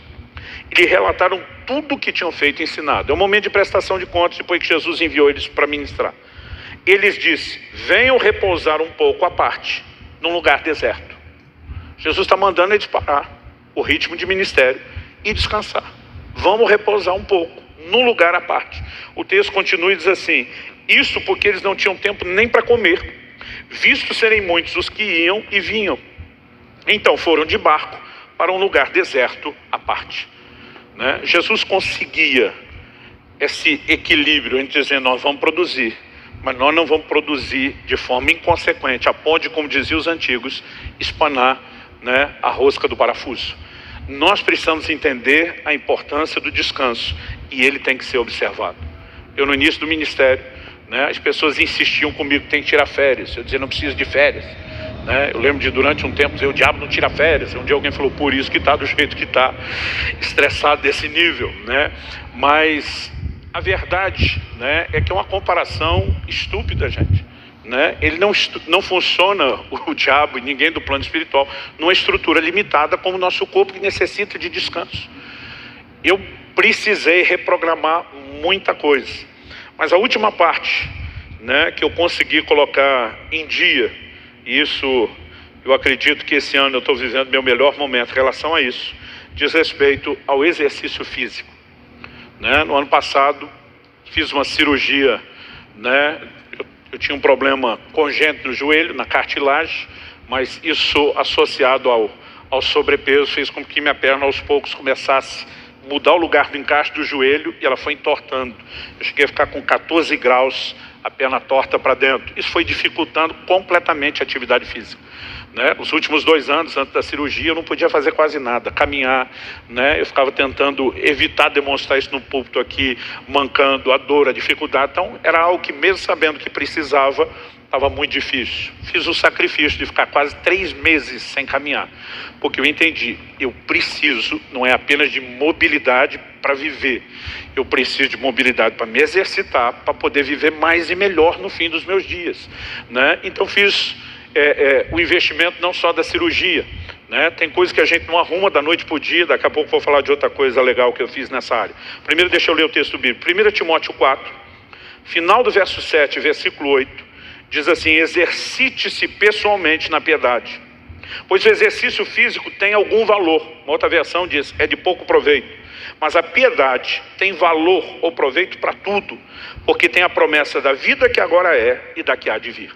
e lhe relataram tudo o que tinham feito e ensinado. É um momento de prestação de contas depois que Jesus enviou eles para ministrar. Eles disse, venham repousar um pouco à parte, num lugar deserto. Jesus está mandando eles parar o ritmo de ministério e descansar. Vamos repousar um pouco, num lugar à parte. O texto continua e diz assim, isso porque eles não tinham tempo nem para comer, visto serem muitos os que iam e vinham. Então foram de barco para um lugar deserto à parte. Jesus conseguia esse equilíbrio entre dizer, nós vamos produzir, mas nós não vamos produzir de forma inconsequente, a ponto de, como diziam os antigos, espanar a rosca do parafuso. Nós precisamos entender a importância do descanso e ele tem que ser observado. Eu no início do ministério, as pessoas insistiam comigo, tem que tirar férias. Eu dizia, não preciso de férias. Eu lembro de durante um tempo dizer, o diabo não tira férias. Um dia alguém falou, por isso que está do jeito que está, estressado desse nível. Mas a verdade é que é uma comparação estúpida, gente. Ele não funciona, o diabo e ninguém do plano espiritual, numa estrutura limitada como o nosso corpo que necessita de descanso. Eu precisei reprogramar muita coisa, mas a última parte que eu consegui colocar em dia, e isso eu acredito que esse ano eu estou vivendo meu melhor momento em relação a isso, diz respeito ao exercício físico. No ano passado fiz uma cirurgia, eu tinha um problema congênito no joelho, na cartilagem, mas isso associado ao sobrepeso fez com que minha perna aos poucos começasse a mudar o lugar do encaixe do joelho e ela foi entortando. Eu cheguei a ficar com 14 graus, a perna torta para dentro. Isso foi dificultando completamente a atividade física. Os últimos 2 anos, antes da cirurgia, eu não podia fazer quase nada, caminhar, eu ficava tentando evitar demonstrar isso no púlpito aqui, mancando, a dor, a dificuldade. Então, era algo que mesmo sabendo que precisava, estava muito difícil. Fiz o sacrifício de ficar quase 3 meses sem caminhar, porque eu entendi, eu preciso, não é apenas de mobilidade para viver, eu preciso de mobilidade para me exercitar, para poder viver mais e melhor no fim dos meus dias. Então, fiz o investimento não só da cirurgia, tem coisas que a gente não arruma da noite para o dia. Daqui a pouco vou falar de outra coisa legal que eu fiz nessa área. Primeiro deixa eu ler o texto bíblico, 1 Timóteo 4, final do verso 7, versículo 8, diz assim, exercite-se pessoalmente na piedade, pois o exercício físico tem algum valor. Uma outra versão diz, é de pouco proveito, mas a piedade tem valor ou proveito para tudo, porque tem a promessa da vida que agora é e da que há de vir.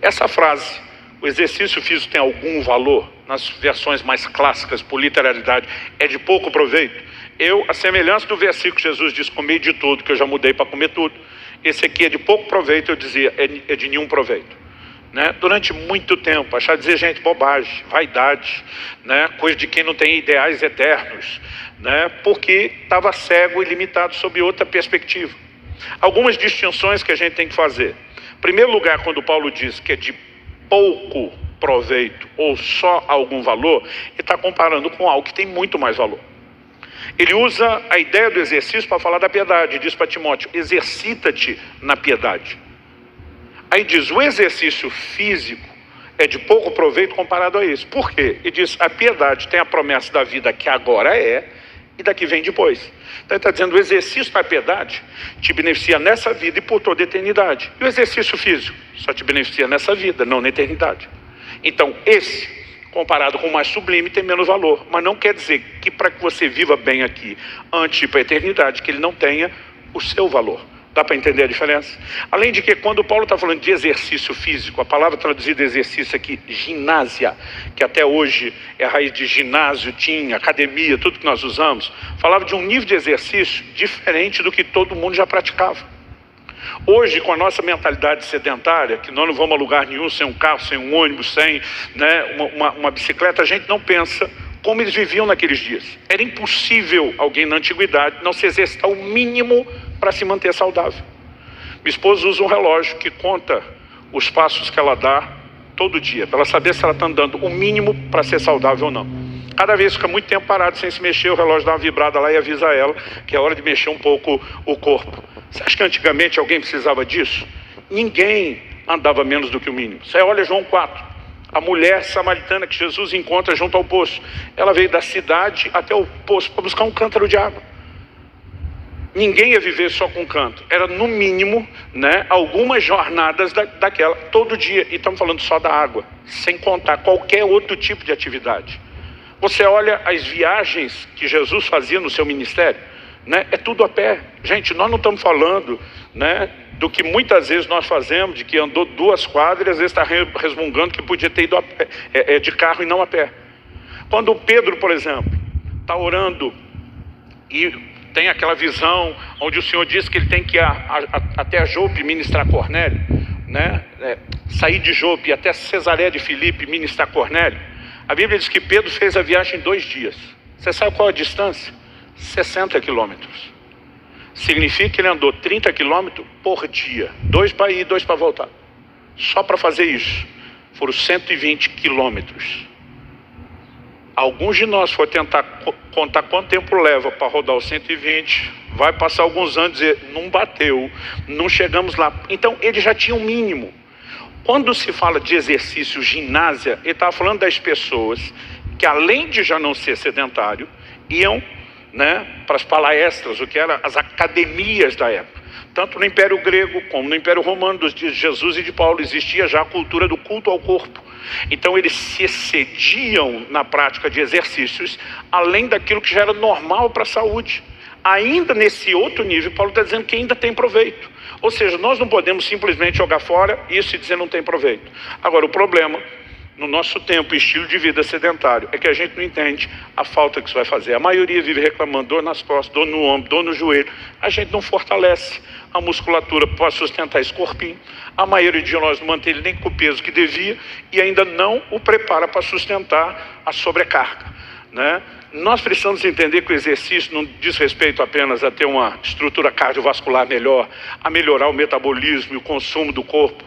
Essa frase, o exercício físico tem algum valor, nas versões mais clássicas, por literalidade, é de pouco proveito. A semelhança do versículo, Jesus diz, comer de tudo, que eu já mudei para comer tudo. Esse aqui é de pouco proveito, eu dizia, é de nenhum proveito. Durante muito tempo, achar dizer, gente, bobagem, vaidade, coisa de quem não tem ideais eternos, porque estava cego e limitado sob outra perspectiva. Algumas distinções que a gente tem que fazer. Em primeiro lugar, quando Paulo diz que é de pouco proveito ou só algum valor, ele está comparando com algo que tem muito mais valor. Ele usa a ideia do exercício para falar da piedade. Diz para Timóteo: exercita-te na piedade. Aí diz: o exercício físico é de pouco proveito comparado a isso. Por quê? Ele diz: a piedade tem a promessa da vida que agora é e da que vem depois. Então ele está dizendo: o exercício da piedade te beneficia nessa vida e por toda a eternidade. E o exercício físico só te beneficia nessa vida, não na eternidade. Então esse, comparado com o mais sublime, tem menos valor. Mas não quer dizer que para que você viva bem aqui, antes de ir para a eternidade, que ele não tenha o seu valor. Dá para entender a diferença? Além de que, quando Paulo está falando de exercício físico, a palavra traduzida exercício aqui, ginásia, que até hoje é a raiz de ginásio, tinha, academia, tudo que nós usamos, falava de um nível de exercício diferente do que todo mundo já praticava. Hoje, com a nossa mentalidade sedentária, que nós não vamos a lugar nenhum sem um carro, sem um ônibus, sem uma bicicleta, a gente não pensa como eles viviam naqueles dias. Era impossível alguém na antiguidade não se exercitar o mínimo para se manter saudável. Minha esposa usa um relógio que conta os passos que ela dá todo dia, para ela saber se ela está andando o mínimo para ser saudável ou não. Cada vez que fica muito tempo parado sem se mexer, o relógio dá uma vibrada lá e avisa ela que é hora de mexer um pouco o corpo. Você acha que antigamente alguém precisava disso? Ninguém andava menos do que o mínimo. Você olha João 4. A mulher samaritana que Jesus encontra junto ao poço, ela veio da cidade até o poço para buscar um cântaro de água. Ninguém ia viver só com canto. Era no mínimo, algumas jornadas daquela, todo dia. E estamos falando só da água, sem contar qualquer outro tipo de atividade. Você olha as viagens que Jesus fazia no seu ministério, é tudo a pé. Gente, nós não estamos falando do que muitas vezes nós fazemos, de que andou 2 quadras e às vezes está resmungando que podia ter ido a pé, de carro e não a pé. Quando o Pedro, por exemplo, está orando e tem aquela visão onde o Senhor diz que ele tem que ir até a Jope ministrar Cornélio, sair de Jope e até Cesareia de Filipe ministrar Cornélio. A Bíblia diz que Pedro fez a viagem em 2 dias. Você sabe qual a distância? 60 quilômetros. Significa que ele andou 30 quilômetros por dia. 2 para ir, 2 para voltar. Só para fazer isso foram 120 quilômetros. Alguns de nós for tentar contar quanto tempo leva para rodar os 120, vai passar alguns anos e dizer: não bateu, não chegamos lá. Então ele já tinha um mínimo. Quando se fala de exercício, ginásia, ele estava falando das pessoas que, além de já não ser sedentário, iam para as palestras, o que eram as academias da época. Tanto no Império Grego como no Império Romano, dos dias de Jesus e de Paulo, existia já a cultura do culto ao corpo. Então eles se excediam na prática de exercícios, além daquilo que já era normal para a saúde. Ainda nesse outro nível, Paulo está dizendo que ainda tem proveito. Ou seja, nós não podemos simplesmente jogar fora isso e dizer não tem proveito. Agora, o problema, no nosso tempo, estilo de vida sedentário, é que a gente não entende a falta que isso vai fazer. A maioria vive reclamando dor nas costas, dor no ombro, dor no joelho. A gente não fortalece a musculatura para sustentar esse corpinho. A maioria de nós não mantém ele nem com o peso que devia e ainda não o prepara para sustentar a sobrecarga. Nós precisamos entender que o exercício não diz respeito apenas a ter uma estrutura cardiovascular melhor, a melhorar o metabolismo e o consumo do corpo.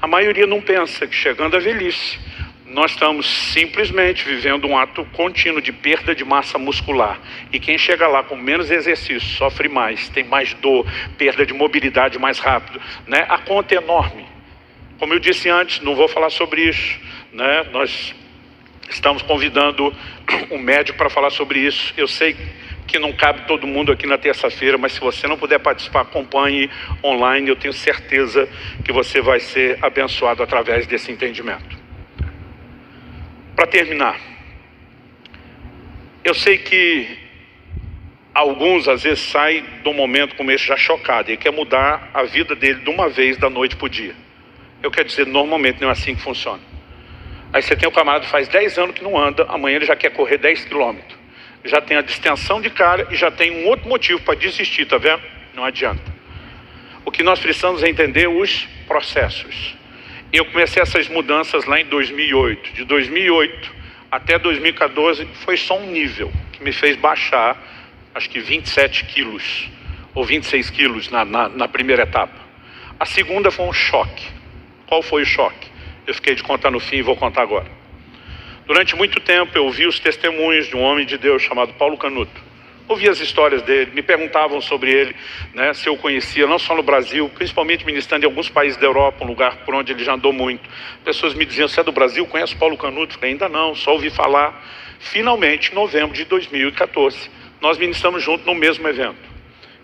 A maioria não pensa que, chegando à velhice, nós estamos simplesmente vivendo um ato contínuo de perda de massa muscular. E quem chega lá com menos exercício sofre mais, tem mais dor, perda de mobilidade mais rápido. A conta é enorme. Como eu disse antes, não vou falar sobre isso. Nós estamos convidando um médico para falar sobre isso. Eu sei que não cabe todo mundo aqui na terça-feira, mas se você não puder participar, acompanhe online. Eu tenho certeza que você vai ser abençoado através desse entendimento. Para terminar, eu sei que alguns às vezes saem de um momento como esse já chocado e quer mudar a vida dele de uma vez, da noite para o dia. Eu quero dizer, normalmente não é assim que funciona. Aí você tem um camarada que faz 10 anos que não anda, amanhã ele já quer correr 10 quilômetros. Já tem a distensão de cara e já tem um outro motivo para desistir, tá vendo? Não adianta. O que nós precisamos é entender os processos. Eu comecei essas mudanças lá em 2008. De 2008 até 2014 foi só um nível que me fez baixar, acho que 27 quilos ou 26 quilos na primeira etapa. A segunda foi um choque. Qual foi o choque? Eu fiquei de contar no fim e vou contar agora. Durante muito tempo eu ouvi os testemunhos de um homem de Deus chamado Paulo Canuto. Ouvi as histórias dele, me perguntavam sobre ele, né, se eu conhecia, não só no Brasil, principalmente ministrando em alguns países da Europa, um lugar por onde ele já andou muito. Pessoas me diziam, você é do Brasil, conhece Paulo Canuto? Eu falei, ainda não, só ouvi falar. Finalmente, em novembro de 2014, nós ministramos juntos no mesmo evento.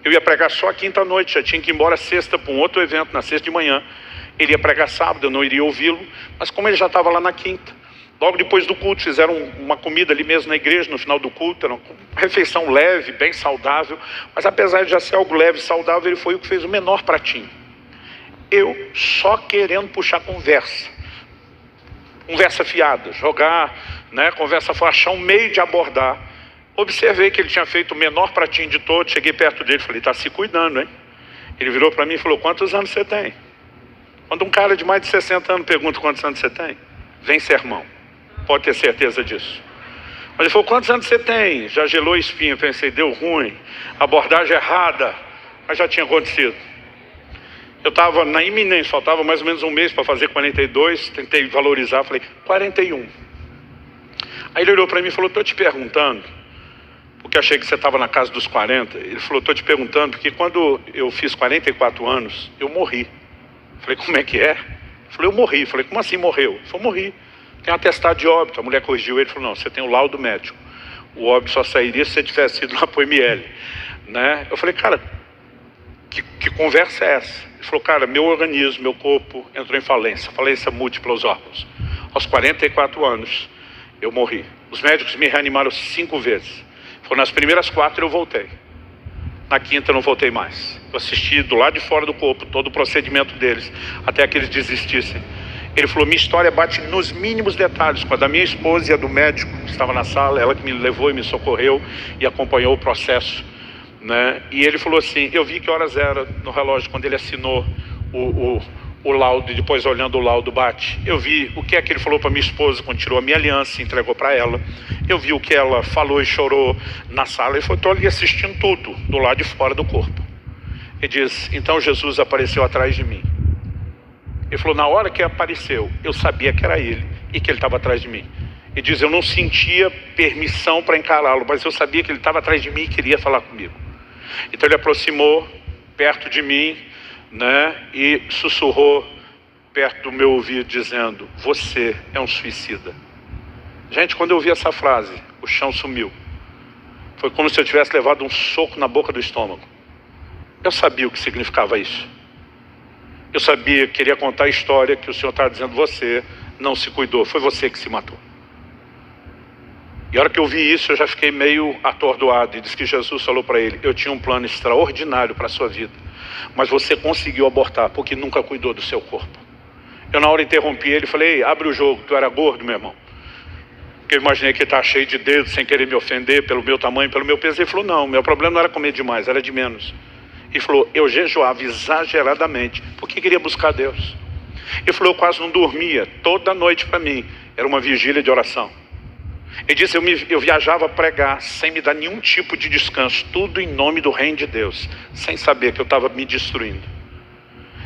Eu ia pregar só a quinta-noite, já tinha que ir embora sexta para um outro evento, na sexta de manhã. Ele ia pregar sábado, eu não iria ouvi-lo, mas como ele já estava lá na quinta, logo depois do culto, fizeram uma comida ali mesmo na igreja, no final do culto, era uma refeição leve, bem saudável, mas apesar de já ser algo leve e saudável, ele foi o que fez o menor pratinho. Eu só querendo puxar conversa fiada, jogar, né, conversa fora, achar um meio de abordar. Observei que ele tinha feito o menor pratinho de todos, cheguei perto dele e falei, está se cuidando, hein? Ele virou para mim e falou, quantos anos você tem? Quando um cara de mais de 60 anos pergunta quantos anos você tem, vem sermão. Pode ter certeza disso. Mas ele falou, quantos anos você tem? Já gelou a espinha, pensei, deu ruim, abordagem errada, mas já tinha acontecido. Eu estava na iminência, faltava mais ou menos um mês para fazer 42, tentei valorizar, falei, 41. Aí ele olhou para mim e falou, estou te perguntando, porque achei que você estava na casa dos 40. Ele falou, estou te perguntando, porque quando eu fiz 44 anos, eu morri. Falei, como é que é? Ele falou, eu morri. Falei, como assim morreu? Ele falou, morri. Tem um atestado de óbito. A mulher corrigiu ele e falou, não, você tem o laudo médico. O óbito só sairia se você tivesse ido lá para o ML. Né? Eu falei, cara, que conversa é essa? Ele falou, cara, meu organismo, meu corpo entrou em falência múltipla aos órgãos. Aos 44 anos, eu morri. Os médicos me reanimaram 5 vezes. Foi nas primeiras 4 eu voltei. Na quinta eu não voltei mais. Eu assisti do lado de fora do corpo todo o procedimento deles, até que eles desistissem. Ele falou, minha história bate nos mínimos detalhes com a da minha esposa e a do médico que estava na sala, ela que me levou e me socorreu e acompanhou o processo, né? E ele falou assim, eu vi que horas era no relógio quando ele assinou o laudo, e depois olhando o laudo bate. Eu vi o que é que ele falou para minha esposa quando tirou a minha aliança e entregou para ela. Eu vi o que ela falou e chorou na sala. Ele falou, estou ali assistindo tudo, do lado de fora do corpo. Ele diz, então Jesus apareceu atrás de mim. Ele falou, na hora que apareceu, eu sabia que era ele e que ele estava atrás de mim. Ele diz, eu não sentia permissão para encará-lo, mas eu sabia que ele estava atrás de mim e queria falar comigo. Então ele aproximou perto de mim, né, e sussurrou perto do meu ouvido dizendo, você é um suicida. Gente, quando eu ouvi essa frase, o chão sumiu. Foi como se eu tivesse levado um soco na boca do estômago. Eu sabia o que significava isso. Eu sabia, queria contar a história que o Senhor estava dizendo, você não se cuidou, foi você que se matou. E a hora que eu vi isso, eu já fiquei meio atordoado e disse que Jesus falou para ele, eu tinha um plano extraordinário para a sua vida, mas você conseguiu abortar porque nunca cuidou do seu corpo. Eu na hora interrompi ele e falei, abre o jogo, tu era gordo, meu irmão. Porque eu imaginei que ele estava cheio de dedos, sem querer me ofender pelo meu tamanho, pelo meu peso. Ele falou, não, meu problema não era comer demais, era de menos. Ele falou, eu jejuava exageradamente, porque queria buscar Deus. Ele falou, eu quase não dormia, toda noite para mim, era uma vigília de oração. Ele disse, eu viajava a pregar, sem me dar nenhum tipo de descanso, tudo em nome do reino de Deus, sem saber que eu estava me destruindo.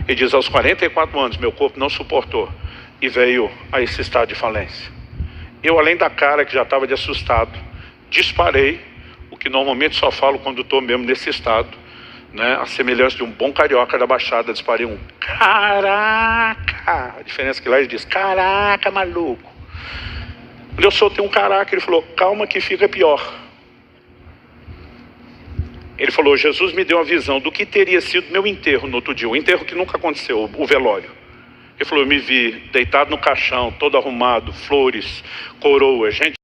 Ele diz, aos 44 anos, meu corpo não suportou, e veio a esse estado de falência. Eu, além da cara que já estava de assustado, disparei, o que normalmente só falo quando estou mesmo nesse estado, né? A semelhança de um bom carioca da Baixada, disparei um caraca. A diferença é que lá ele diz, caraca, maluco. Quando eu soltei um caraca, ele falou, calma que fica pior. Ele falou, Jesus me deu uma visão do que teria sido meu enterro no outro dia, o enterro que nunca aconteceu, o velório. Ele falou, eu me vi deitado no caixão, todo arrumado, flores, coroas, gente